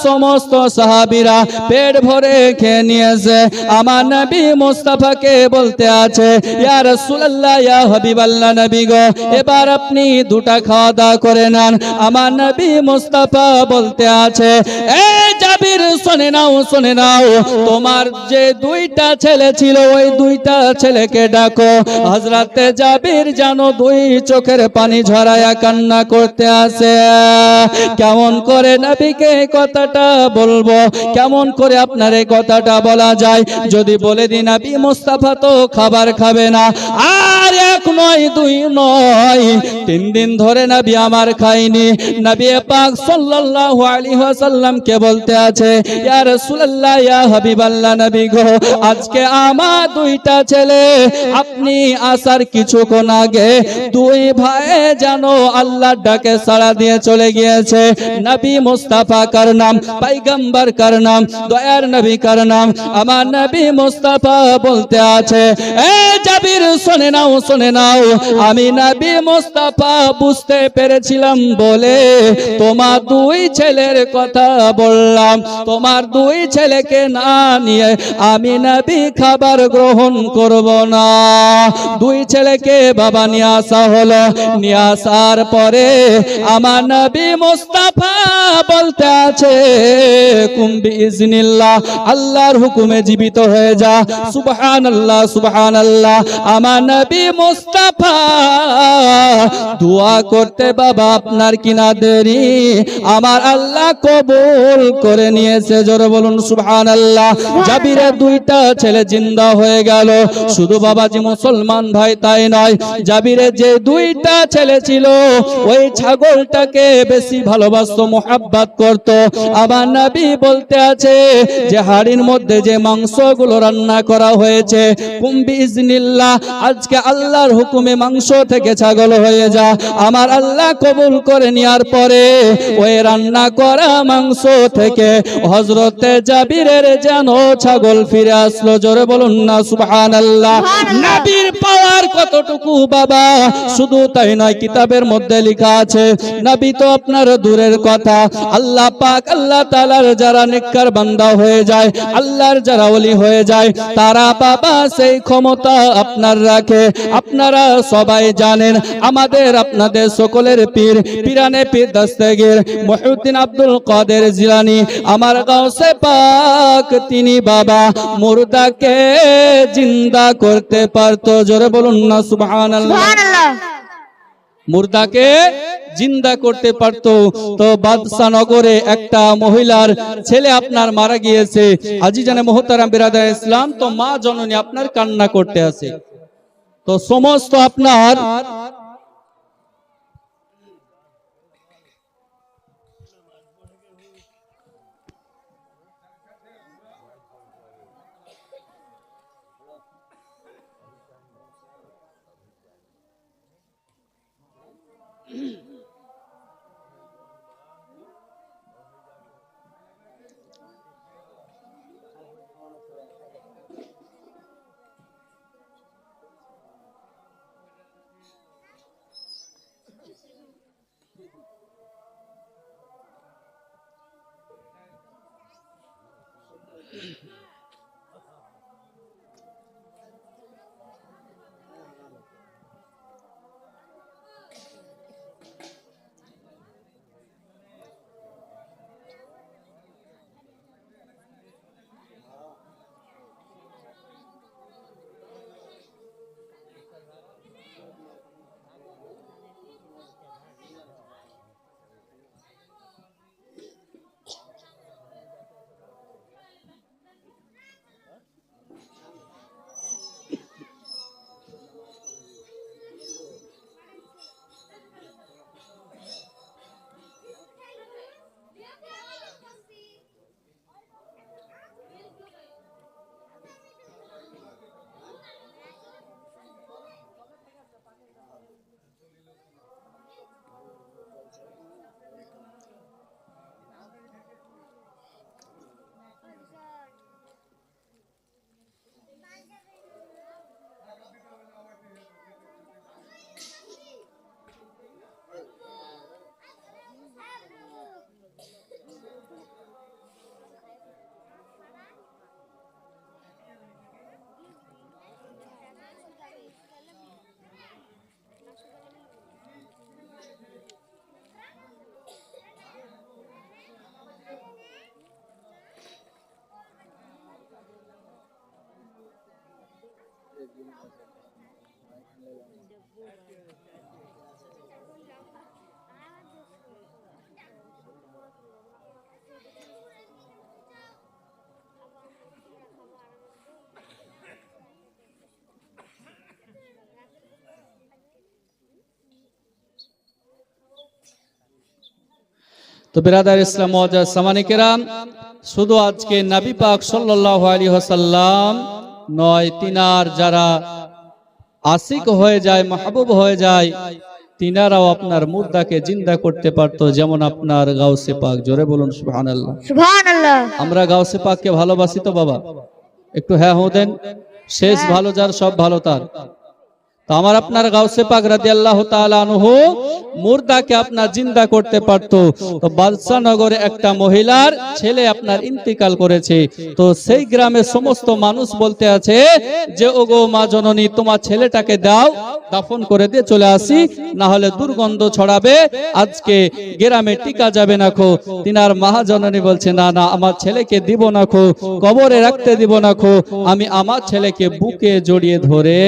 সমস্ত সাহাবীরা পেট ভরে খেয়ে নিয়েছে। আমার নবী মুস্তাফাকে বলতে আছে, ইয়া রাসূলুল্লাহ, ইয়া হাবিবাল্লাহ নবী গো, এবার আপনি দুটা খাওয়া দাওয়া করে নেন। আমার নবী মুস্তাফা বলতে আছে, এ জাবির শুনে নাও, শুনে নাও, তোমার যে দুইটা ছেলে ছিল ওই দুইটা ছেলেকে ডাকো। হযরতে জাবির জানো দুই চোখের পানি ঝরায়া কান্না করতে আসে। কেমন করে নবীকে কথাটা বলবো, কেমন করে আপনার এই কথাটা বলা যায়? যদি বলে দিই নবী মুস্তাফা তো খাবার খাবে না, আর এক নয় দুই নয় 3 দিন ধরে নবী আমার খায়নি। নবী পাক সাল্লাল্লাহু আলাইহি ওয়াসাল্লামকে বলতে আছে, ইয়া রাসূলুল্লাহ ইয়া হাবিবাল্লাহ নবী গো, আজকে আমার দুইটা ছেলে আপনি আসার কিছুক্ষণ আগে দুই ভাই যেন আল্লাহর ডাকে সাড়া দিয়ে চলে গিয়েছে। নবী মুস্তাফা কার নাম, পয়গম্বর কার নাম, দয়ার নবী কার নাম? আমার নবী মুস্তাফা বলতে আছে, এ জাবির শুনে নাও শুনে নাও, আমি নবী মুস্তাফা বুঝতে পেরেছিলাম বলে তোমার দুই ছেলের কথা বললাম। তোমার দুই ছেলেকে না নিয়ে আমি নবী খাবার গ্রহণ করব না। দুই ছেলেকে বাবা নিয়ে আসা হলো। নিয়ে আসার পরে আমার নবী মুস্তাফা বলতে আছে, কুম্বি ইজনিল্লাহ, আল্লাহর হুকুমে জীবিত হয়ে যা। সুবহানাল্লাহ সুবহানাল্লাহ। আমার নবী মুস্তাফা দোয়া করতে বাবা আপনার কিনা দেরি, আমার আল্লাহ কবুল করে নিয়েছে। জোরে বলুন সুবহানাল্লাহ। জাবিরের দুইটা ছেলে জিন্দা হয়ে গেল। শুধু বাবাজি মুসলমান ভাই তাই নয়, জাবিরের যে দুইটা ছেলে ছিল ওই ছাগলটাকে বেশি ভালোবাসতো, মোহাব্বত করত। আবার নবী বলতে আছে যে হাড়ির মধ্যে যে মাংসগুলো রান্না করা হয়েছে, কুম্বি ইজনিল্লাহ, আজকে আল্লাহর হুকুমে মাংস থেকে ছাগল হয়ে যা। আমার আল্লাহ কবুল করে নেওয়ার পরে ওই রান্না করা মাংস থেকে হযরতে জাবিরের যেন ছাগল ফিরে আসলো। জোরে বলুন না সুবহানাল্লাহ। নবীর পাওয়ার কতটুকু বাবা, শুধু তাই নয়, কিতাবের মধ্যে লেখা আছে, নবী তো আপনার দূরের কথা, আল্লাহ পাক আল্লাহ তাআলার যারা নেককার বান্দা হয়ে যায়, আল্লাহর যারা ওলি হয়ে যায়, তারা বাবা সেই ক্ষমতা আপনার রাখে। আপনারা সবাই জানেন, আমাদের আপনাদের সকলের পীর পিরানে পীর দস্তগীর মুহিউদ্দিন আব্দুল কাদের জিলানী, আমার গাউসে পাক, তিনি বাবা মুর্দাকে জিন্দা করতে পারতো। জোরে বলুন না সুবহানাল্লাহ। মুর্দাকে জিন্দা করতে পারতো। তো বাদশা নগরে একটা মহিলার ছেলে আপনার মারা গিয়েছে। আজিজানে মুহতারাম বিরাদার ইসলাম, তো মা জননী আপনার কান্না করতে আছে। তো সমস্ত আপনার তো বিরাদার ইসলাম মুআজ্জাজ সামানী কেরাম, শুধু আজকে নবী পাক সাল্লাল্লাহু আলাইহি ওয়াসাল্লাম নয়, তিনার যারা আশিক হয়ে যায়, মাহবুব হয়ে যায়, তিনারাও আপনার মুর্দাকে জিন্দা করতে পারতো, যেমন আপনার গাউসে পাক। জোরে বলুন সুবহানাল্লাহ। সুবহানাল্লাহ। আমরা গাউসে পাককে ভালোবাসি তো বাবা? একটু হ্যাঁ হো দেন। শেষ ভালো যার, সব ভালো তার। তো আমার আপনার গাউসে পাক রাদিয়াল্লাহু তাআলা আনহু মুর্দাকে আপনার জিন্দা করতে পারতো। তো বাদশা নগরে একটা মহিলার ছেলে আপনার ইন্তিকাল করেছে। তো সেই গ্রামের সমস্ত মানুষ বলতে আছে যে ওগো মা জননী, তোমার ছেলেটাকে দাও, দাফন করে দিয়ে চলে আসি, না হলে দুর্গন্ধ ছড়াবে, আজকে গ্রামে টিকা যাবে না খো। তিনার মহাজননী বলছে না না, আমার ছেলেকে দিব না খো, কবরে রাখতে দিব না খো, আমি আমার ছেলেকে বুকে জড়িয়ে ধরে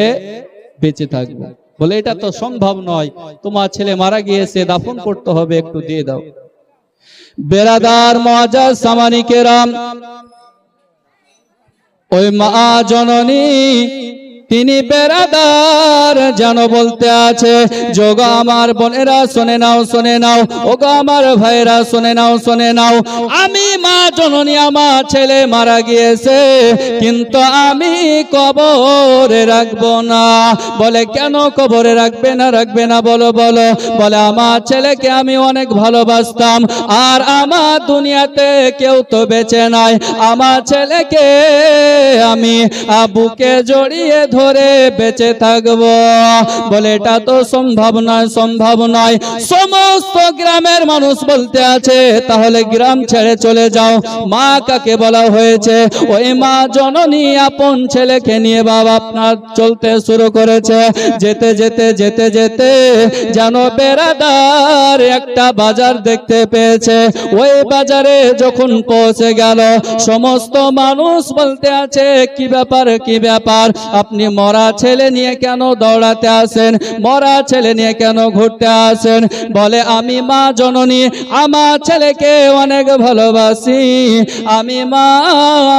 বেঁচে থাকবো। বলে এটা তো সম্ভব নয়, তোমার ছেলে মারা গিয়েছে, দাফন করতে হবে, একটু দিয়ে দাও। বেরাদার মুআজ্জাজ সামানী কেরাম, ওই মা জননী তিনি বেরাদার যেন বলতে আছে, যোগা আমার বোনেরা শুনে নাও, শুনে নাও, ওগো আমার ভাইরা শুনে নাও, শুনে নাও, আমি মা জননী, আমার ছেলে মারা গিয়েছে, কিন্তু আমি কবরে রাখবো না। বলে কেন কবরে রাখবে না, রাখবে না বলো বলো? বলে আমার ছেলেকে আমি অনেক ভালোবাসতাম, আর আমার দুনিয়াতে কেউ তো বেঁচে নাই, আমার ছেলেকে আমি বুকে জড়িয়ে ধরে বেঁচে থাকবো। বলে এটা তো সম্ভব নয়, সম্ভব নয়। সমস্ত গ্রামের মানুষ বলতে আছে তাহলে গ্রাম ছেড়ে চলে যাও। মা কাকে বলা হয়েছে? ওই মা জননী আপন ছেলেকে নিয়ে বাবা আপনার চলতে শুরু করেছে। যেতে যেতে যেতে যেতে যেন বেরাদার একটা বাজার দেখতে পেয়েছে। ওই বাজারে যখন পৌঁছে গেল, সমস্ত মানুষ বলতে আছে কি ব্যাপার, কি ব্যাপার, আপনি মরা ছেলে নিয়ে কেন দৌড়াতে আসেন, মরা ছেলে নিয়ে কেন ঘুরতে আসেন? বলে আমি মা জননী আমার ছেলেকে অনেক ভালোবাসি, আমি মা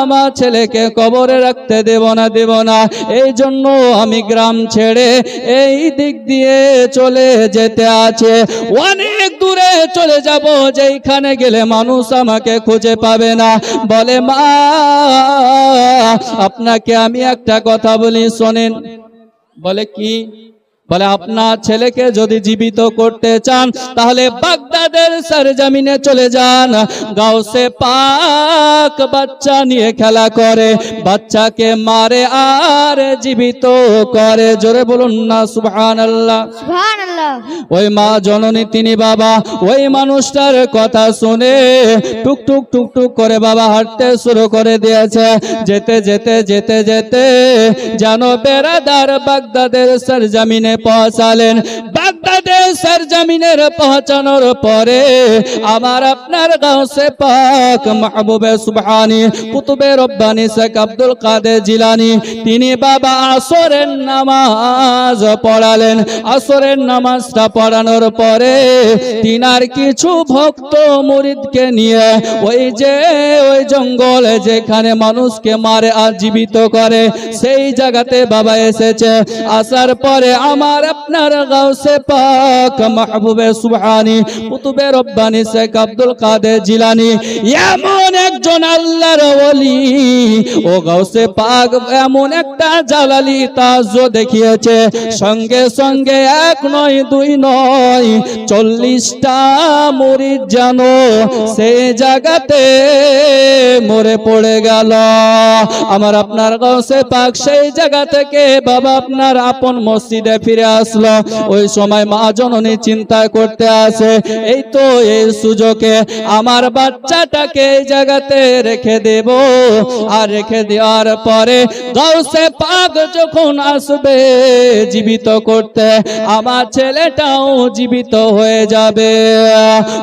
আমার ছেলেকে কবরে রাখতে দেব না, দেব না, এই জন্য আমি গ্রাম ছেড়ে এই দিক দিয়ে চলে যেতে আছে। অনেক দূরে চলে যাব, যেখানে গেলে মানুষ আমাকে খুঁজে পাবে না। বলে মা আপনাকে আমি একটা কথা বলি, শোনেন। বলে কি? বলে আপনার ছেলেকে যদি জীবিত করতে চান তাহলে বাগদাদের সরজমিনে চলে যান। গাউসে পাক বাচ্চা নিয়ে খেলা করে, বাচ্চাকে মারে আর জীবিত করে। জোরে বলুন না সুবহানাল্লাহ। সুবহানাল্লাহ। ওই মা জননী তিনি বাবা ওই মানুষটার কথা শুনে টুক টুক টুক টুক করে বাবা হাঁটতে শুরু করে দিয়েছে। যেতে যেতে যেতে যেতে যেন বেরাদার বাগদাদের সরজমিনে পৌঁছালেন। বাগদাদের সরজমিনের পৌঁছানোর পরে আমার আপনার গাউসে পাক মাহবুবে সুবহানী কুতুবে রব্বানী শেখ আব্দুল কাদের জিলানী তিনি বাবা আসরের নামাজ পড়ালেন। আসরের নামাজটা পড়ানোর পরে তিনার কিছু ভক্ত মুরিদকে নিয়ে ওই যে ওই জঙ্গল যেখানে মানুষকে মারে আর জীবিত করে সেই জায়গাতে বাবা এসেছে। আসার পরে আমার আপনার গাউসে পাক মাহবুবে সুবহানী কুতুবে রব্বানী শেখ আব্দুল কাদের জিলানী এমন একজন আল্লাহর ওলি, ও গাউসে পাক এমন একটা জালালি তাজ দেখিয়েছে, সঙ্গে সঙ্গে এক নয় দুই নয় 40টা মুরিদ জানো সেই জায়গাতে মরে পড়ে গেল। আমার আপনার গাউসে পাক সেই জায়গা থেকে বাবা আপনার আপন মসজিদে ফিরে আসলো। ওই সময় মা জননী চিন্তা করতে আসে, এই তো এই সুযোগে আমার বাচ্চাটাকে এই জায়গাতে রেখে দেব, আর রেখে দেওয়ার পরে গাউসে পাক যখন আসবে জীবিত করতে আমার ছেলেটাও জীবিত হয়ে যাবে।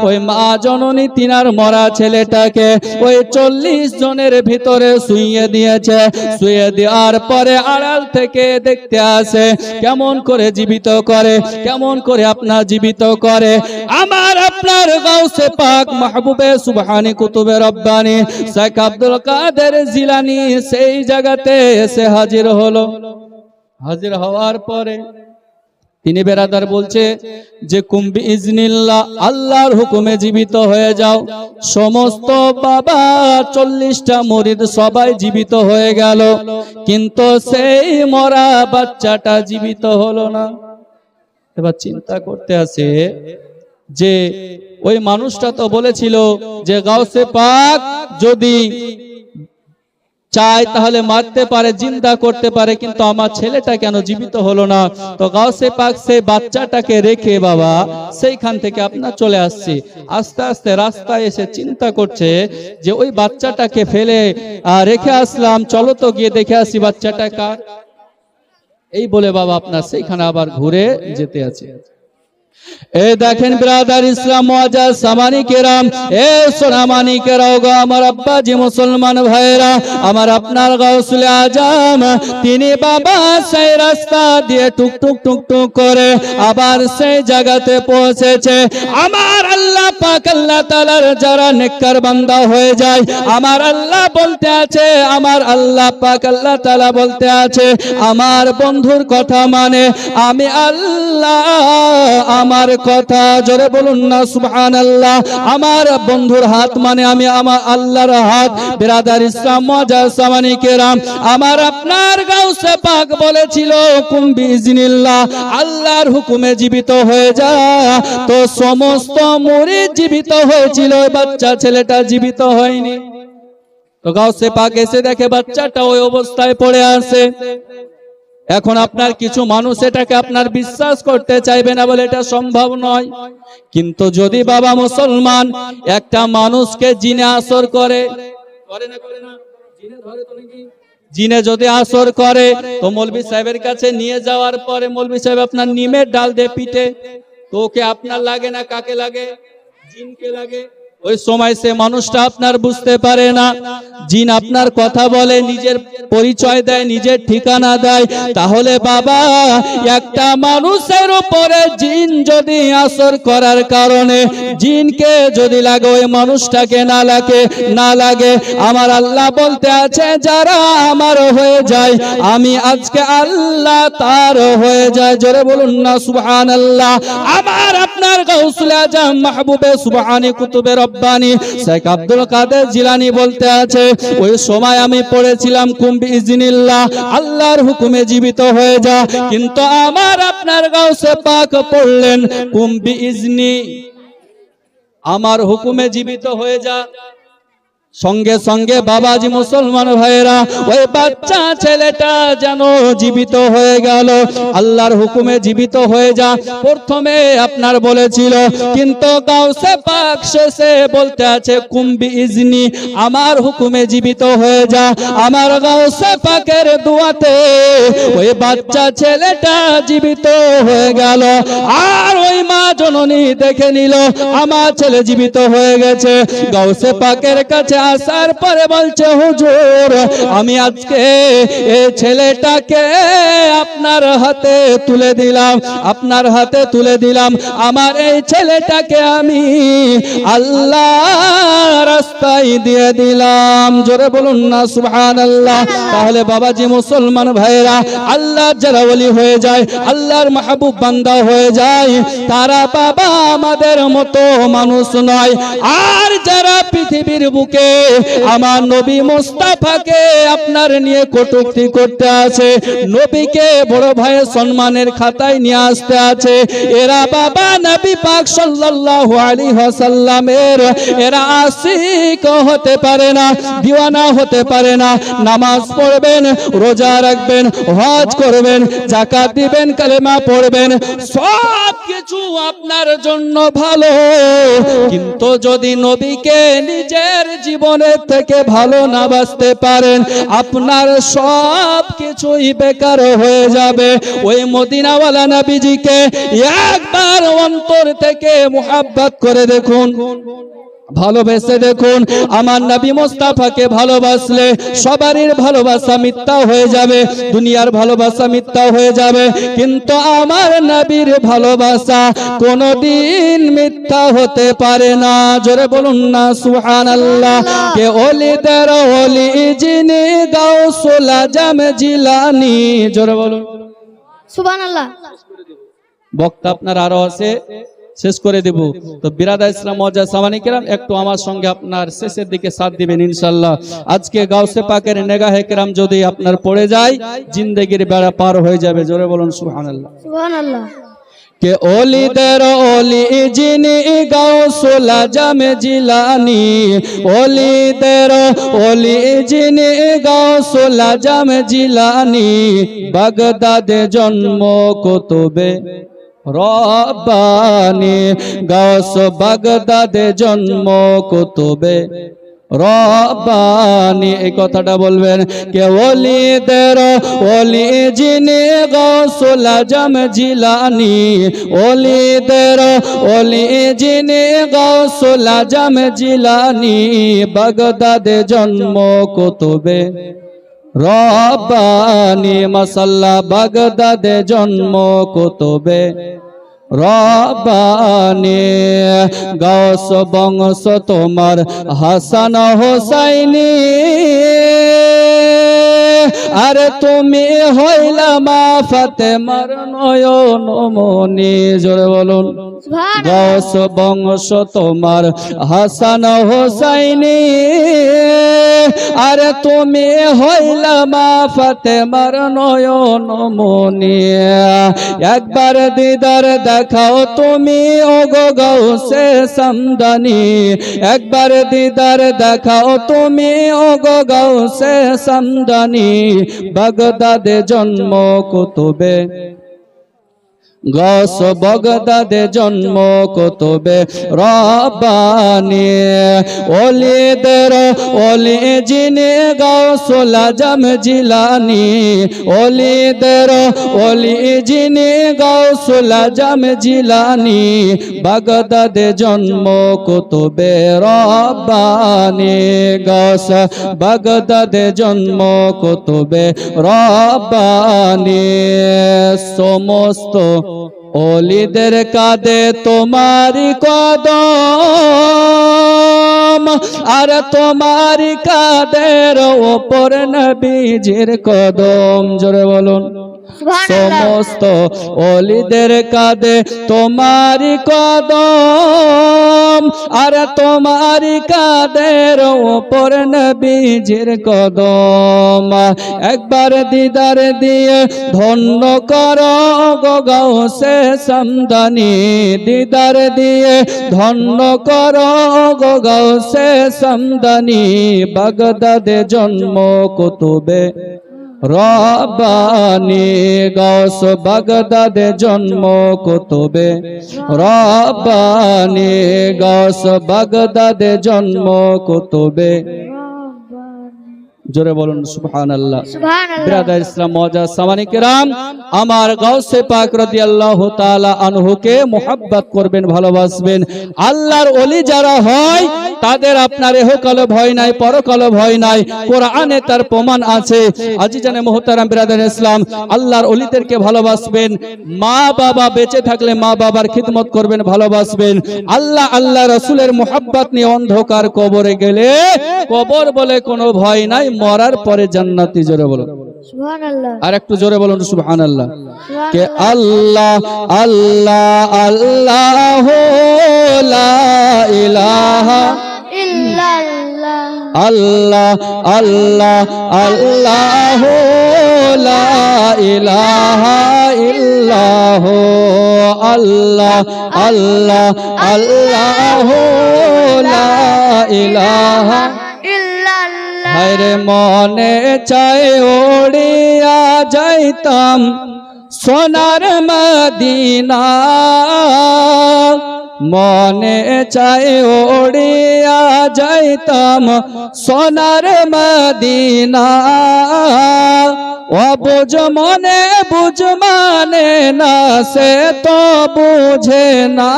ওই মা জননী তিনার মরা ছেলেটাকে ওই 40 জনের ভিতরে শুইয়ে দিয়েছে। শুইয়ে দেওয়ার পরে আড়াল থেকে দেখতে আসে কেমন করে জীবিত করে, কেমন করে আপনার জীবিত করে। আমার আপনার গাউসে পাক মাহবুবে সুবহানী কুতুবে রব্বানী শেখ আব্দুল কাদের জিলানী সেই জায়গাতে এসে হাজির হলো। হাজির হওয়ার পরে তিনি বেরাদার বলছে যে কুম্বি ইজনিল্লাহ, আল্লাহর হুকুমে জীবিত হয়ে যাও। সমস্ত বাবা 40টা মুরিদ সবাই জীবিত হয়ে গেল, কিন্তু সেই মরা বাচ্চাটা জীবিত হলো না। এবার চিন্তা করতে আছে যে ওই মানুষটা তো বলেছিল যে গাউসে পাক যদি চায় তাহলে মারতে পারে, জিন্দা করতে পারে, কিন্তু আমার ছেলেটা কেন জীবিত হলো না? তো গাউসে পাক সেই বাচ্চাটাকে রেখে বাবা সেইখান থেকে আপনার চলে আসছে। আস্তে আস্তে রাস্তায় এসে চিন্তা করছে যে ওই বাচ্চাটাকে ফেলে রেখে আসলাম, চলো তো গিয়ে দেখে আসি বাচ্চাটা কার। এই বলে বাবা আপনার সেইখানে আবার ঘুরে যেতে আছে। এ দেখেন ব্রাদার ইসলাম মুআজ্জাজ সামানি কেরাম, এ সোনামানি কেরাও গো আমার আব্বা জি মুসলমান ভাইরা, আমার আপনার গাউসুল আজম তিনি বাবা সেই রাস্তা দিয়ে টুক টুক টুক টুক করে আবার সেই জায়গাতে পৌঁছেছে। আমার আল্লাহ পাক আল্লাহ তাআলার যারা নেককার বান্দা হয়ে যায়, আমার আল্লাহ বলতে আছে, আমার আল্লাহ পাক আল্লাহ তাআলা বলতে আছে, আমার বন্ধুর কথা মানে আমি আল্লাহ, আমার কথা জোরে বলুন না সুবহানাল্লাহ। আমার বন্ধুর হাত মানে আমি আমার আল্লাহর হাত। বিরাদার ইসলাম মুআজ্জাজ সামানি কেরাম, আমার আপনার গাউসে পাক বলেছিল কুম্বি ইজনিল্লাহ, আল্লাহর হুকুমে জীবিত হয়ে যা। তো সমস্ত মুরিদ জীবিত হয়েছিল, বাচ্চা ছেলেটা জীবিত হয়নি। তো গাউসে পাক এসে দেখে বাচ্চাটা ওই অবস্থায় পড়ে আছে। এখন আপনার কিছু মানুষ এটাকে আপনার বিশ্বাস করতে চাইবে না, বলে এটা সম্ভব নয়। কিন্তু যদি বাবা মুসলমান একটা মানুষকে জিনে আসর করে না, জিনে যদি আসর করে তো মৌলভী সাহেবের কাছে নিয়ে যাওয়ার পরে মৌলভী সাহেব আপনার নিমের ডাল দিয়ে পিটে, তো ওকে আপনার লাগে না, কাকে লাগে? জিনকে লাগে। ওই সময় সে মানুষটা আপনার বুঝতে পারে না, জিন আপনার কথা বলে, নিজের পরিচয় দেয়, নিজের ঠিকানা দেয়। তাহলে বাবা একটা মানুষের উপরে জিন যদি আসর করার কারণে জিনকে যদি লাগে, ওই মানুষটাকে না লাগে, আমার আল্লাহ বলতে আছে যারা আমার হয়ে যায় আমি আজকে আল্লাহ তার হয়ে যায়। জোরে বলুন না সুবহানাল্লাহ। আমার আপনার গাউসুল আজম মাহবুবে সুবহানি কুতুবে রব্বানি শেখ আব্দুল কাদের জিলানী বলতে আছে, ওই সময় আমি পড়েছিলাম কুম্বি ইজনিল্লাহ, আল্লাহর হুকুমে জীবিত হয়ে যা, কিন্তু আমার আপনার গাউসে পাক পড়লেন কুম্বি ইজনি, আমার হুকুমে জীবিত হয়ে যা। সঙ্গে সঙ্গে বাবাজি মুসলমান ভাইয়েরা ওই বাচ্চা ছেলেটা যেন জীবিত হয়ে গেল, আল্লাহর হুকুমে জীবিত হয়ে যা প্রথমে আপনার বলেছিল, কিন্তু গাউসে পাক শেষে বলতে আছে কুম্বি ইজনি, আমার হুকুমে জীবিত হয়ে যা। আমার গাউসে পাকের দুয়াতে ওই বাচ্চা ছেলেটা জীবিত হয়ে গেল। আর ওই মা জননী দেখে নিল আমার ছেলে জীবিত হয়ে গেছে। গাউসে পাকের কাছে আসার পরে বলছে হুজুর আমি আজকে এই ছেলেটাকে আপনার হাতে তুলে দিলাম, আপনার হাতে তুলে দিলাম, আমার এই ছেলেটাকে আমি আল্লাহ রাস্তায় দিয়ে দিলাম। জোরে বলুন না সুবহানাল্লাহ। তাহলে বাবাজি মুসলমান ভাইরা, আল্লাহ যারা ওলি হয়ে যায়, আল্লাহর মাহবুব বান্দা হয়ে যায়, তারা বাবা আমাদের মতো মানুষ নয়। আর যারা পৃথিবীর বুকে আমার নবী মুস্তাফাকে আপনার নিয়ে কটূক্তি করতে আছে, নবীকে বড় ভাইয়ের সম্মানের খাতায় নিয়ে আসতে আছে, এরা বাবা নবী পাক সাল্লাল্লাহু আলাইহি ওয়াসাল্লামের এরা আশিক হতে পারে না, দিওয়ানা হতে পারে না। নামাজ পড়বেন, রোজা রাখবেন, হজ করবেন, যাকাত দিবেন, কালেমা পড়বেন, সব কিছু আপনার জন্য ভালো, কিন্তু যদি নবীকে নিজের জীবনের থেকে ভালো না বাঁচতে পারেন, আপনার সব কিছুই বেকার হয়ে যাবে। ওই মদিনাওয়ালা নবীজিকে একবার অন্তর থেকে মুহাব্বত করে দেখুন, ভালোবেসে দেখুন। আমার নবী মুস্তাফাকে ভালোবাসলে সবারই ভালোবাসা মিথ্যা হয়ে যাবে, দুনিয়ার ভালোবাসা মিথ্যা হয়ে যাবে, কিন্তু আমার নবীর ভালোবাসা কোনদিন মিথ্যা হতে পারে না। জোরে বলুন না সুবহানাল্লাহ। কে ওলিদের ওলি যিনি গাউসুল আজম জিলানী, জোরে বলুন সুবহানাল্লাহ। বক্তা আপনার আরো আছে, শেষ করে দেব। তো বিরাদা ইসলাম মওজাজ সামানি কিরাম, একটু আমার সঙ্গে আপনার শেষের দিকে সাথ দিবেন ইনশাআল্লাহ। আজকে গাউসে পাকের নেগাহে কিরাম যদি আপনার পড়ে যায়, জিন্দেগির বেড়া পার হয়ে যাবে। জোরে বলুন সুবহানাল্লাহ। সুবহানাল্লাহ। কে ওলিদের ওলি যিনি গাউসুল আজম জিলানী, ওলিদের ওলি যিনি গাউসুল আজম জিলানী, বাগদাদে জন্ম কুতুবে রব্বানি, গাউস বাগদাদে জন্ম কুতুবে রব্বানি। এই কথাটা বলবেন। কে ওলিদের ওলি যিনি গাউসুল আজম জিলানী, ওলিদের ওলি যিনি গাউসুল আজম জিলানী, বাগদাদে জন্ম কুতুবে রব্বানি, মাসাল্লা বাগদাদে জন্ম কুতুবে রব্বানি। গাউস বংশ তোমার হাসান হোসাইনি, আরে তুমি হইলা মা ফাতেমার নয়ন মনি। জোরে বলুন। গাউস বংশ তোমার হাসান হোসাইনি, আরে তুমি হইলা মা ফাতেমার নয়ন মনি। একবার দিদার দেখাও তুমি ওগো গাউসে সামদানি, একবার দিদার দেখাও তুমি ওগো গাউসে সামদানি, বাগদাদে জন্ম কুতুবে গাউস বাগদাদে জন্ম কুতুবে রব্বানি। ওলিদের ওলি যিনি গাউসুল আজম জিলানী, ওলিদের ওলি যিনি গাউসুল আজম জিলানী, বাগদাদে জন্ম কুতুবে রব্বানি। গাউস বাগদাদে জন্ম কুতুবে রব্বানি। সমস্ত ওলিদের কাঁধে তোমারি কদম, আর তোমারি কাঁধের ওপর নবীজির কদম। জোরে বলুন। সমস্ত ওলিদের কাঁধে তোমারি কদম, আর তোমারি কাঁধের ওপর নবীজির কদম। একবার দিদার দিয়ে ধন্য করো গো গাউসে সামদানি, দিদার দিয়ে ধন্য করো গো গাউসে সামদানি, বাগদাদে জন্ম কুতুবে রব্বানি। গাউস বাগদাদে জন্ম কুতুবে রব্বানি, গাউস বাগদাদে জন্ম কুতুবে। জোরে বলুন সুবহানাল্লাহ। বিরাদার ইসলাম মওজাজ সামানি কিরাম, আমার গাউসে পাক রাদিয়াল্লাহু তাআলা আনহুকে মুহাব্বত করবেন, ভালোবাসবেন। আল্লাহর ওলি যারা হয় তাদের আপনার ইহকালে ভয় নাই, পরকালে ভয় নাই। কোরআনে তার প্রমাণ আছে। আজিজানে মুহতারাম বিরাদার ইসলাম, আল্লাহর ওলিদেরকে ভালোবাসবেন। মা বাবা বেঁচে থাকলে মা বাবার খিদমত করবেন, ভালোবাসবেন। আল্লাহ রাসূলের মুহাব্বত নিয়ে অন্ধকার কবরে গেলে কবর বলে কোনো ভয় নাই, মরার পরে জান্নাতি। জোরে বলুন সুবহানাল্লাহ। আর একটু জোরে বলুন সুবহানাল্লাহ। কে আল্লাহ আল্লাহ আল্লাহ লা ইলাহা ইল্লাল্লাহ, আল্লাহ আল্লাহ আল্লাহ লা ইলাহা ইল্লাহ, আল্লাহ আল্লাহ আল্লাহ লা ইলাহা। হায়রে মনে চায় ওড়িয়া যাইতাম সোনার মদিনা, মনে চায় ওড়িয়া যাইতাম সোনার মদিনা। অবুঝ মনে বুঝ মানে না, সে তো বুঝে না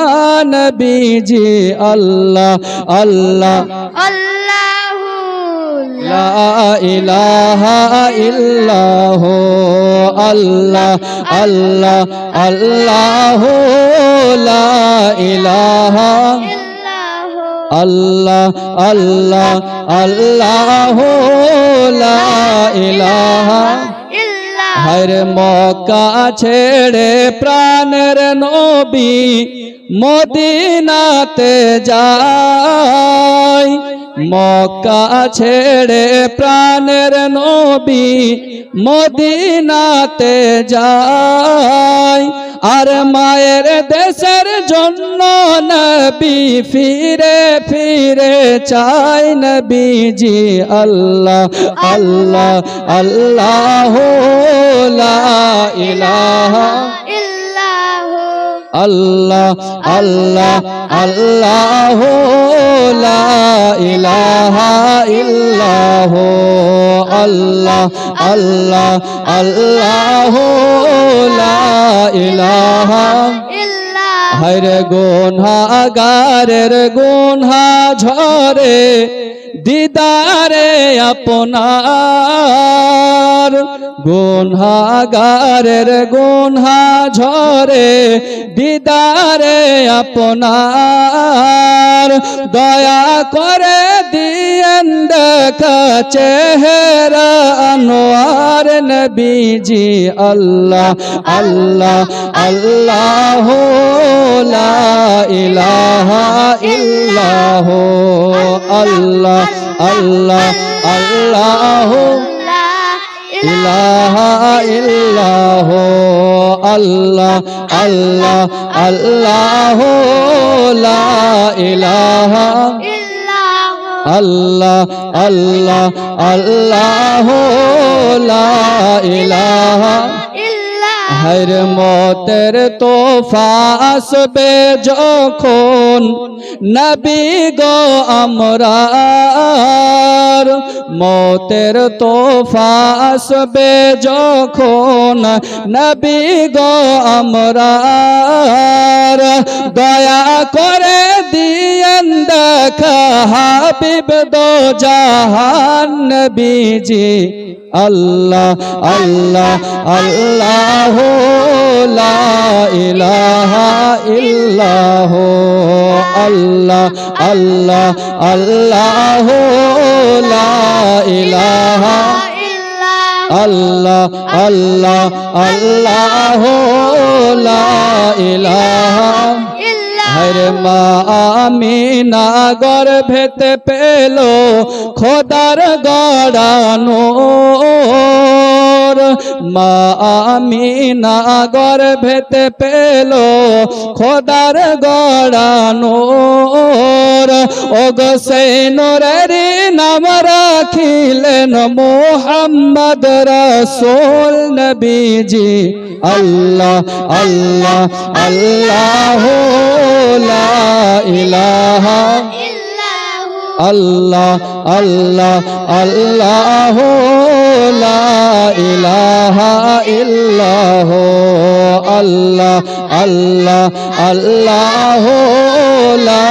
নবীজি। আল্লাহ আল্লাহ লা ইলাহা ইল্লাহ, আল্লাহ আল্লাহ আল্লাহ লা ইলাহা আল্লাহ আল্লাহ আল্লাহ লা ইলাহা। হায়রে মক্কা ছেড়ে প্রাণের নবী মদিনাতে যায় মক্কা ছেড়ে প্রাণের নবী মদিনাতে যায় আর মায়ের দেশের জন্য নবী ফিরে ফিরে চায় নবীজি আল্লাহ আল্লাহ আল্লাহ লা ইলাহা আল্লাহ আল্লাহ আল্লাহ লা ইলাহা ইল্লাহ আল্লাহ আল্লাহ আল্লাহ লা ইলাহা হায়রে গুনাহগারের গুনাহ ঝরে দিদারে আপনার গুনাহগারের গুনাহ ঝরে দিদারে আপনার দয়া করে দিয়েন দেখা চেহারা আনোয়ার নবীজি আল্লাহ আল্লাহ আল্লাহ লা ইলাহা ইল্লাহ আল্লাহ আল্লাহ আল্লাহ ইলাহা ইল্লাহ আল্লাহ আল্লাহ আল্লাহ লা ইলাহা আল্লাহ আল্লাহ আল্লাহ লা ইলাহা হায়রে মতের তোফা আসবে যখন নবী গো আমরার মতের তোফা আসবে যখন নবী গো আমরার দয়া করে দিয়েন দেখা হাবিব দো জাহান নবীজি আল্লাহ আল্লাহ আল্লাহ লা ইলাহা ইল্লাহ আল্লাহ আল্লাহ আল্লাহ লা ইলাহা আল্লাহ আল্লাহ আল্লাহ লা ইলাহা হায়রে মা আমিনা গর্ভেতে পেল খোদার গড়ানো মা আমিনা গর্ভেতে পেল খোদার গড়ানো ওগো সেই নূরের নাম রাখিলেন মুহাম্মদ রাসূল নবীজি আল্লাহ আল্লাহ আল্লাহ লা ইলাহা আল্লাহ আল্লাহ আল্লাহ লা ইলাহা ইল্লাহ আল্লাহ আল্লাহ আল্লাহ লা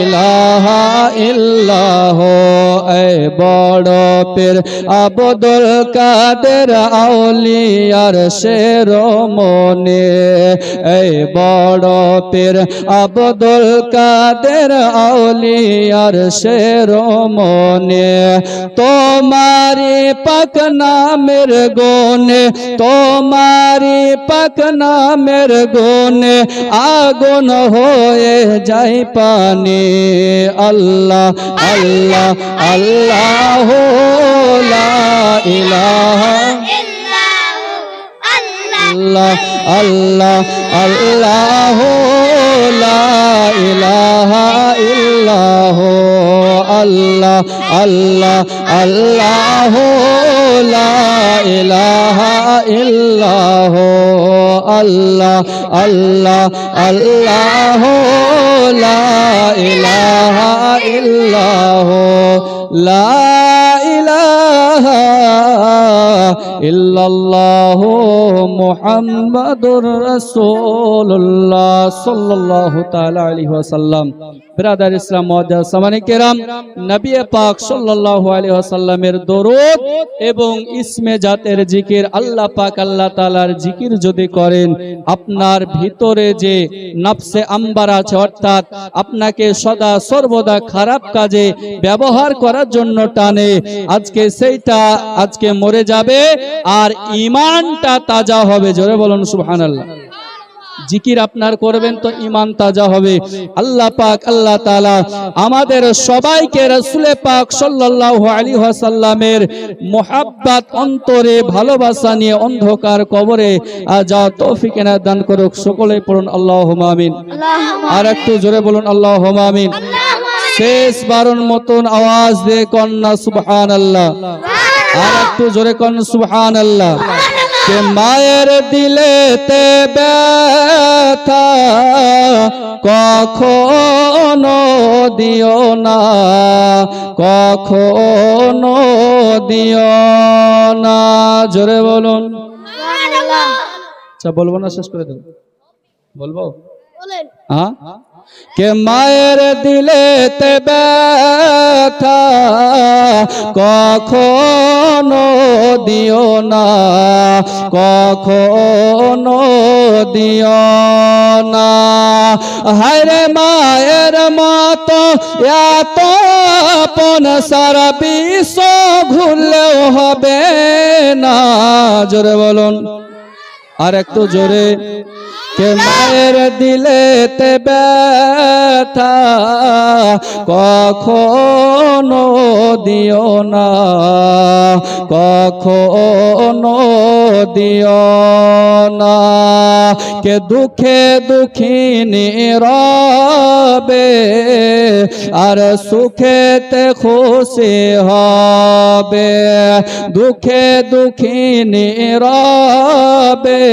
ইলাহা ইল্লাহ এই বড় পীর আব্দুল কাদের আউলিয়ার শিরোমণি এই বড় পীর আব্দুল কাদের আউলিয়ার শিরোমণি তোমারি পাক নামের গুণে তোমারি পাক নামের গুণে আগুন হয়ে যায় পানি আল্লাহ আল্লাহ আল্লাহ লা ইলাহা আল্লাহ আল্লাহ আল্লাহ লা ইলাহা ইল্লাহ আল্লাহ আল্লাহ আল্লাহ লা ইলাহা ইল্লাহ আল্লাহ আল্লাহ আল্লাহ লা ইলাহা ইল্লাহ লা ইলাহা ইল্লাল্লাহ মুহাম্মাদুর রাসূলুল্লাহ সাল্লাল্লাহু তাআলা আলাইহি ওয়াসাল্লাম। ব্রাদার ইসলাম মুআদ্দাস সামানি কেরাম, নবী পাক সাল্লাল্লাহু আলাইহি ওয়াসাল্লামের দরুদ এবং ইসমে জাতের জিকির, আল্লাহ পাক আল্লাহ তাআলার জিকির যদি করেন, আপনার ভিতরে যে নফসে আম্বারা আছে, অর্থাৎ আপনাকে সদা সর্বদা খারাপ কাজে ব্যবহার করার জন্য টানে, আজকে সেইটা আজকে মরে যাবে আর ঈমানটা তাজা হবে। জোরে বলুন সুবহানাল্লাহ। জিকির আপনার করবেন তো ঈমান তাজা হবে। আল্লাহ পাক আল্লাহ তাআলা আমাদের সবাইকে রাসূল পাক সাল্লাল্লাহু আলাইহি ওয়াসাল্লামের মুহাব্বত অন্তরে ভালোবাসা নিয়ে অন্ধকার কবরে যাওয়ার তৌফিক এনায়েত দান করুক। সকলে পড়ুন আল্লাহুম্মা আমিন। আর একটু জোরে বলুন আল্লাহুম্মা আমিন। শেষ বারণ মতন আওয়াজ দিয়ে কন্যা সুবহানাল্লাহ। আর একটু জোরে কন সুবহানাল্লাহ। কে মায়ের দিলেতে ব্যথা কখনো দিও না, কখনো দিও না। জোরে বলুন। আচ্ছা বলবো না, শেষ করে দেব। বলবো হ্যাঁ। কে মায়ের দিলেতে ব্যথা কখনো দিও না, কখনো দিও না। হায়রে মায়ের মতো এত আপন সারা বিশ্ব ঘুরলেও হবে না। জোরে বলুন। আর একটু জোরে। কে মায়ের দিলেতে ব্যথা কখনো দিও না, কখনো দিও না। কে দুঃখে দুঃখিনী রবে আর সুখেতে খুশি হবে। দুঃখে দুঃখিনী রবে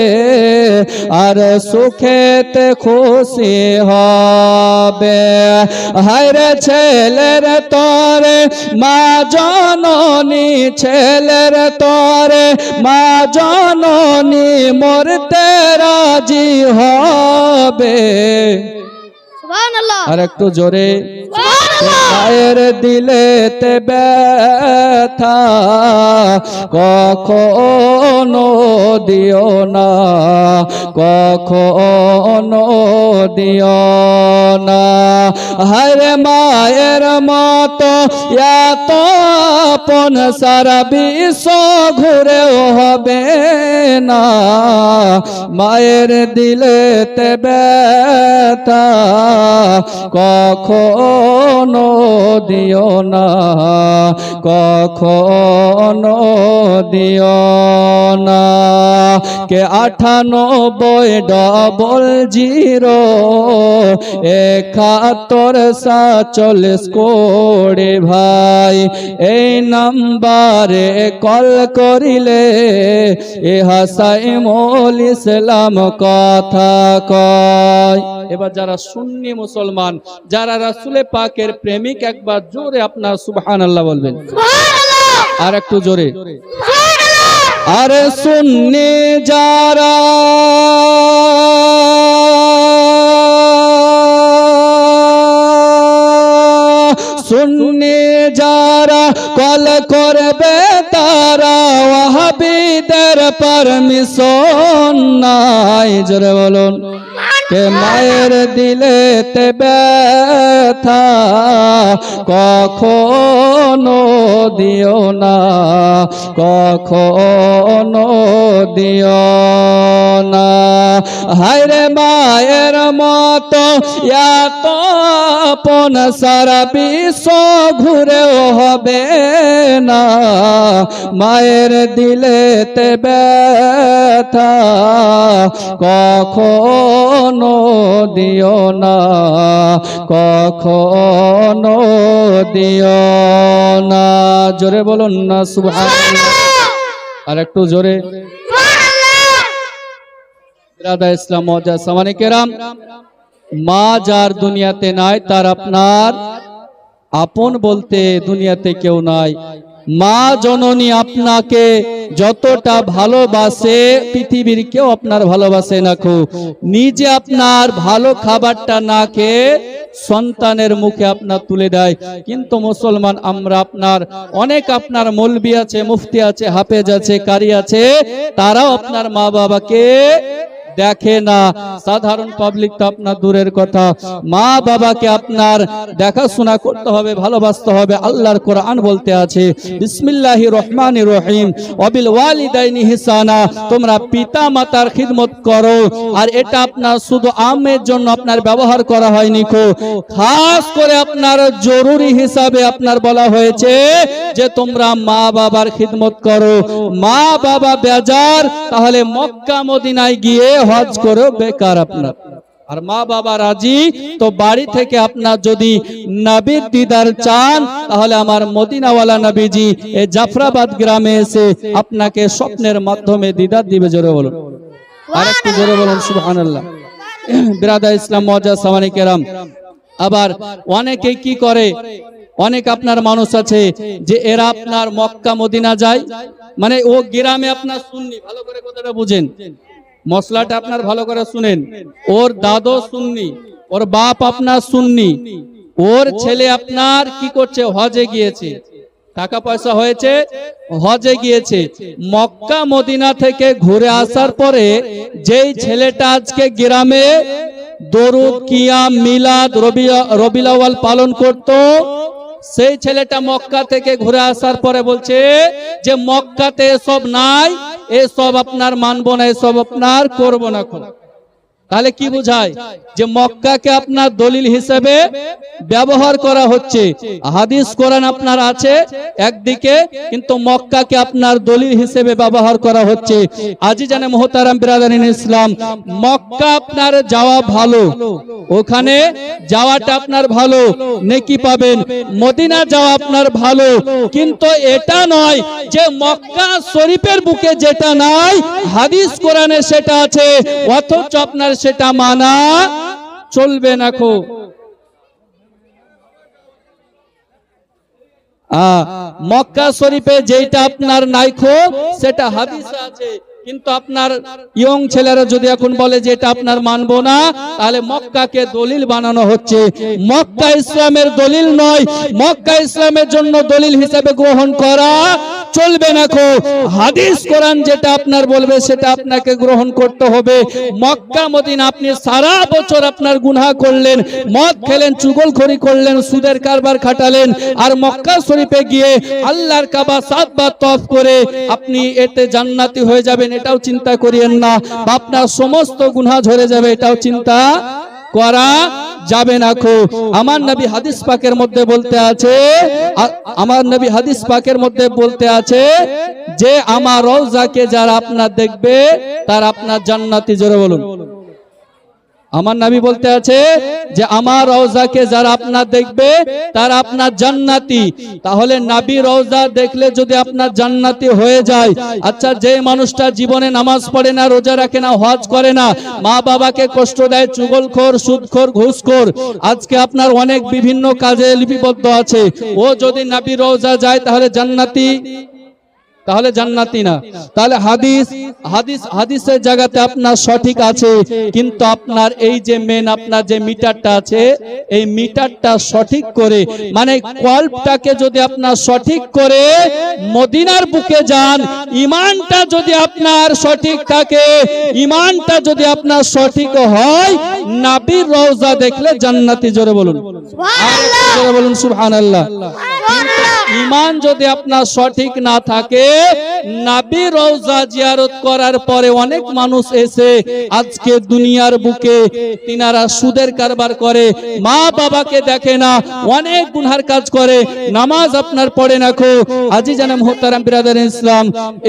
আর সুখেতে খুশি হবে। হায়রে ছেলের তরে মা জননী, ছেলের তরে মা জননী মরতে রাজি হবে। সুবহানাল্লাহ। আর একটু জোরে। মায়ের দিলেতে ব্যথা কখনো দিও না, কখনো দিও না। হায়রে মায়ের মতো এত আপন সারা বিশ্ব ঘুরেও হবে না। মায়ের দিলেতে ব্যথা কখনো দিও না, কখনো দিও না। কে 98007147 করে ভাই এই নাম্বারে কল করিলে এ হাসাইমুল ইসলাম কথা কয়। এবার যারা সুন্নি মুসলমান, যারা রাসূল পাকের প্রেমিক, একবার জোরে আপনার সুবহানাল্লাহ বলবেন। আর একটু জোরে। আরে সুন্নি যারা সুন্নি যারা কল করবে তারা ওয়াহাবিদের পারমিশন নাই। জোরে বলুন। কে মায়ের দিলেতে ব্যথা কখনো দিও না, কখনো দিও না। হায়রে মায়ের মতো এত আপন সারা বিশ্ব ঘুরেও হবে না। মায়ের দিলেতে ব্যথা কখনো দিও না, কখনো দিও না। জোরে বলুন না সুবহানাল্লাহ। আর একটু জোরে। ইরাদা ইসলাম মওজা সামানে কেরাম, মা যার দুনিয়াতে নাই তার আপনার আপন বলতে দুনিয়াতে কেউ নাই। মা জননী আপনাকে যতটা ভালোবাসে পৃথিবীর কেউ আপনার ভালোবাসে না। নিজে আপনার ভালো খাবারটা না খেয়ে সন্তানের মুখে আপনার তুলে দেয়। কিন্তু মুসলমান আমরা আপনার অনেক আপনার মৌলবি আছে, মুফতি আছে, হাফেজ আছে, কারি আছে, তারাও আপনার মা বাবাকে দেখে না, সাধারণ পাবলিক তো আপনার দূরের কথা, মা বাবাকে আপনার দেখাশোনা করতে হবে, ভালোবাসতে হবে। আল্লাহর কোরআন বলতে আছে বিসমিল্লাহির রহমানির রহিম ওয়াবিল ওয়ালিদাইনি ইহসানা, তোমরা পিতা মাতার খিদমত করো। আর এটা আপনার শুধু আমের জন্য আপনার ব্যবহার করা হয়নি, খাস করে আপনার জরুরি হিসাবে আপনার বলা হয়েছে যে তোমরা মা বাবার খিদমত করো। মা বাবা বেজার, তাহলে মক্কা মদিনায় গিয়ে হজ করো বেকার আপনার। আর মা বাবা রাজি, তো বাড়ি থেকে আপনার যদি নবীর দিদার চান, তাহলে আমার মদিনাওয়ালা নবীজি এই জাফরাবাদ গ্রামে এসে আপনাকে স্বপ্নের মাধ্যমে দিদার দিবে। জোরে বলুন, আর একটু জোরে বলুন সুবহানাল্লাহ। বিরাদার ইসলাম মুআজ্জাজ সামানী কেরাম, আবার অনেকে কি করে, অনেক আপনার মানুষ আছে যে এরা আপনার মক্কা মদিনা যায়, মানে ও গ্রামে আপনার সুন্নি, ভালো করে কথাটা বুঝেন, মশলাটা আপনার ভালো করে শুনেন। ওর দাদু সুন্নি, ওর বাপ আপনার সুন্নি, ওর ছেলে আপনার কি করছে, হজে গিয়েছে, টাকা পয়সা হয়েছে, হজে গিয়েছে। মক্কা মদিনা থেকে ঘুরে আসার পরে যেই ছেলেটা আজকে গ্রামে দরুদ, কিয়াম, মিলাদ, রবিউল আউয়াল পালন করত, সেই ছেলেটা মক্কা থেকে ঘুরে আসার পরে বলছে যে মক্কাতে এসব নাই, এসব আপনার মানবো না, এসব আপনার করবো না। তাহলে কি বোঝায় যে মক্কাকে আপনার দলিল হিসেবে ব্যবহার করা হচ্ছে। হাদিস কোরআন আপনার আছে একদিকে, কিন্তু মক্কাকে আপনার দলিল হিসেবে ব্যবহার করা হচ্ছে। আজিজানে মুহতারাম বিরাদারিন ইসলাম, মক্কা আপনার যাওয়া ভালো, ওখানে যাওয়াটা আপনার ভালো, নেকি পাবেন। মদিনা যাওয়া আপনার ভালো, কিন্তু এটা নয় যে মক্কা শরীফের বুকে যেটা নাই হাদিস কোরআনে সেটা আছে, অথচ আপনার সেটা মানা চলবে না। মক্কা শরীফে যেটা আপনার নাইখো সেটা হাদিসে আছে, কিন্তু আপনার ইয়ং ছেলেরা যদি এখন বলে যে এটা আপনার মানবো না, তাহলে মক্কাকে দলিল বানানো হচ্ছে। মক্কা ইসলামের দলিল নয়, মক্কা ইসলামের জন্য দলিল হিসেবে গ্রহণ করা চলবে না। হাদিস কোরআন যেটা আপনার বলবে সেটা আপনাকে গ্রহণ করতে হবে। মক্কা মদিনা আপনি সারা বছর আপনার গুনাহ করলেন, মদ খেলেন, চুগলখড়ি করলেন, সুদের কারবার খাটালেন, আর মক্কা শরীফে গিয়ে আল্লাহর কাবা 7 বার তওয়াফ করে আপনি এতে জান্নাতি হয়ে যাবেন, এটাও চিন্তা করিয়েন না। আপনার সমস্ত গুনাহ ঝরে যাবে, এটাও চিন্তা করা যাবে না। আমার নবী হাদিস পাকের মধ্যে বলতে আছে, আমার নবী হাদিস পাকের মধ্যে বলতে আছে যে আমার রওজাকে যারা আপনার দেখবে তার আপনার জান্নাতি। জোরে বলুন। আমার নবী বলতে আছে যে আমার রওজাকে যারা আপনার দেখবে তারা আপনার জান্নাতি। তাহলে নবী রওজা দেখলে যদি আপনার জান্নাতি হয়ে যায়, আচ্ছা যে মানুষটা জীবনে নামাজ পড়ে না, রোজা রাখে না, হজ করে না, মা বাবাকে কষ্ট দেয়, চুগলখোর, সুদখোর, ঘুষখোর, আজকে আপনার অনেক বিভিন্ন কাজে লিপিবদ্ধ আছে, ও যদি নবী রওজা যায় তাহলে জান্নাতি, তাহলে জান্নাতি না। তাহলে হাদিসের জায়গাতে আপনার সঠিক আছে, কিন্তু আপনার এই যে মেন আপনার যে মিটারটা আছে, এই মিটারটা সঠিক করে, মানে কল্পটাকে যদি আপনার সঠিক করে মদিনার বুকে যান, ইমানটা যদি আপনার সঠিক থাকে, ইমানটা যদি আপনার সঠিক হয়, নবীর রওজা দেখলে জান্নাতি। জোরে বলুন, জোরে বলুন সুবহানাল্লাহ। ইমান যদি আপনার সঠিক না থাকে, নবী রওজা জিয়ারত করার পরে অনেক মানুষ এসে আজকে দুনিয়ার বুকে তিনারা সুদের কারবার করে, মা বাবাকে দেখে না, অনেক গুনার কাজ করে, নামাজ আপনার পড়ে না। আজিজানে মুহতারাম বিরাদারিন ইসলাম,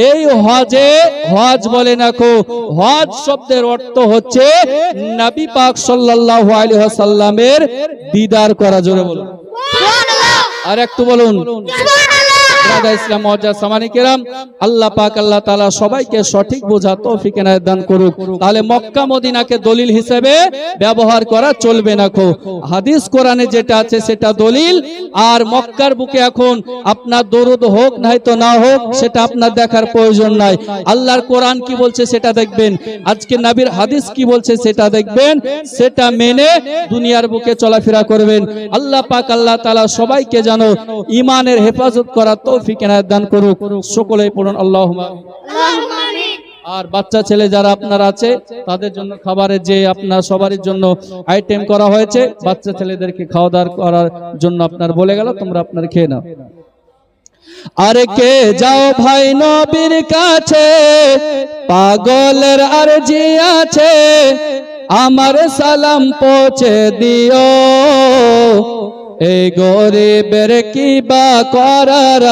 এই হজে, হজ বলে না, হজ শব্দের অর্থ হচ্ছে নবী পাক সাল্লাল্লাহু আলাইহি ওয়াসাল্লামের দিদার করা। জোরে বলুন, আর একটু বলুন। ইসলাম মুআজ্জাজ সামানী কেরাম, আল্লাহ পাক আল্লাহ তাআলা সবাইকে সঠিক বোঝা তৌফিক এনায়েত দান করুক। তাহলে মক্কা মদিনাকে দলিল হিসেবে ব্যবহার করা চলবে না। হাদিস কোরআনে যেটা আছে সেটা দলিল, আর মক্কার বুকে এখন আপনার দরুদ হোক নাই তো না হোক সেটা আপনার দেখার প্রয়োজন নাই। আল্লাহর কোরআন কি বলছে সেটা দেখবেন, আজকে নবীর হাদিস কি বলছে সেটা দেখবেন, সেটা মেনে দুনিয়ার বুকে চলাফেরা করবেন। আল্লাহ পাক আল্লাহ তাআলা সবাইকে যেন ঈমানের হেফাজত করা তৌফিক এনায়েত দান করুক। সকলেই পড়ুন আল্লাহুম্মা আমিন। আর বাচ্চা ছেলে যারা আপনার আছে তাদের জন্য খাবারের যে আপনার সবারই জন্য আইটেম করা হয়েছে, বাচ্চা ছেলেদেরকে খাওয়া দাওয়া করার জন্য আপনার বলে গেল, তোমরা আপনার খেয়ে নাও। আরে কে যাও ভাই নবীর কাছে, পাগলের আরজি আছে, আমার সালাম পৌঁছে দিও। এই গরিবের কি বা করার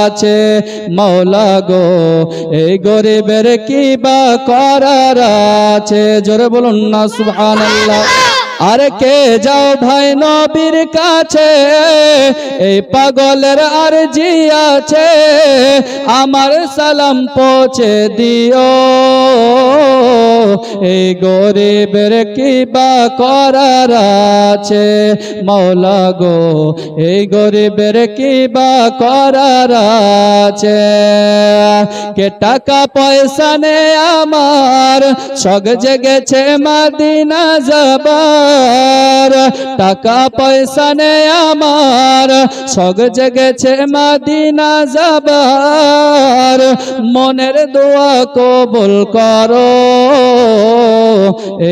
আছে মওলা গো, এই গরিবের কি বা করার আছে, জোরে বলুন না সুবহানাল্লাহ। আরে কে যাও ভাই নবীর কাছে, এই পাগলের আরজি আছে, আমার সালাম পৌঁছে দিও। এই গরিবের কি বা করার আছে মওলা গো, এই গরিবের কি বা করার আছে। কে টাকা পয়সা নে আমার শখ জেগেছে মদিনা যাবার, টাকা পয়সা নে আমার শখ জেগেছে মদিনা যাবার, মনের দোয়া কবুল করো।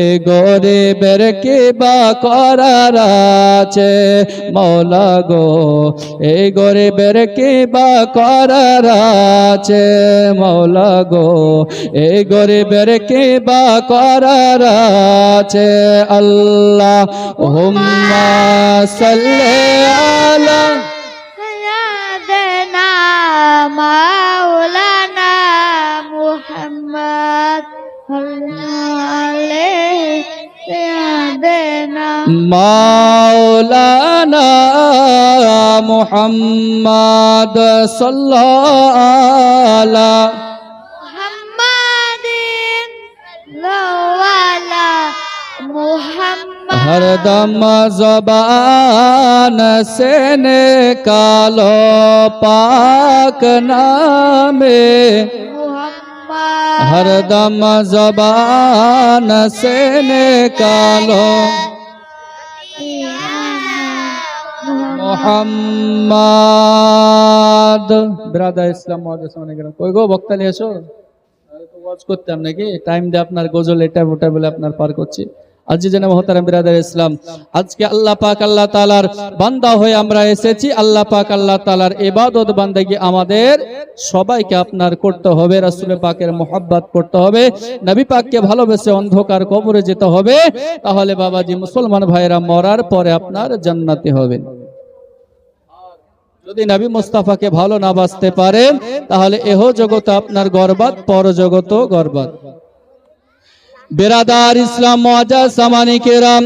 এই গরিবের কি বা করার আছে মওলা গো, এই গরিবের কি বা করার আছে মওলা গো, এই গরিবের কি বা করার আছে। আল্লাহুম্মা সাল্লি আলা سيدنا مولانا محمد صلى عليه سيدنا মাওলানা মুহাম্মদ সাল্লাল্লাহু আলা محمد لولا محمد हरदम ज़बान से निकालो पाक नामे, محمد हरदम ज़बान से निकालो মোহাম্মদ। ব্রাদার ইসলাম কই গো বক্তা নিয়ে এসো, ওয়াজ করতাম নাকি, টাইম দিয়ে আপনার গজল এটা ওটা বলে আপনার পার করছি। আজিজানা মুহতারাম বিরাদার ইসলাম, আজকে আল্লাহ পাক আল্লাহ তাআলার বান্দা হয়ে আমরা এসেছি। আল্লাহ পাক আল্লাহ তাআলার ইবাদত বান্দাগি আমাদের সবাইকে আপনার করতে হবে, রাসূল পাকের মুহাব্বত করতে হবে, নবী পাককে ভালোবেসে অন্ধকার কবরে যেতে হবে। তাহলে বাবাজি মুসলমান ভাইরা মরার পরে আপনার জান্নাতে হবে। যদি নবী মুস্তাফাকে ভালো না বাসতে পারেন তাহলে এহ জগত আপনার গর্বাত, পর জগত গর্বাত। बिरादार इस्लाम मुआज्जज़ सामानी किराम,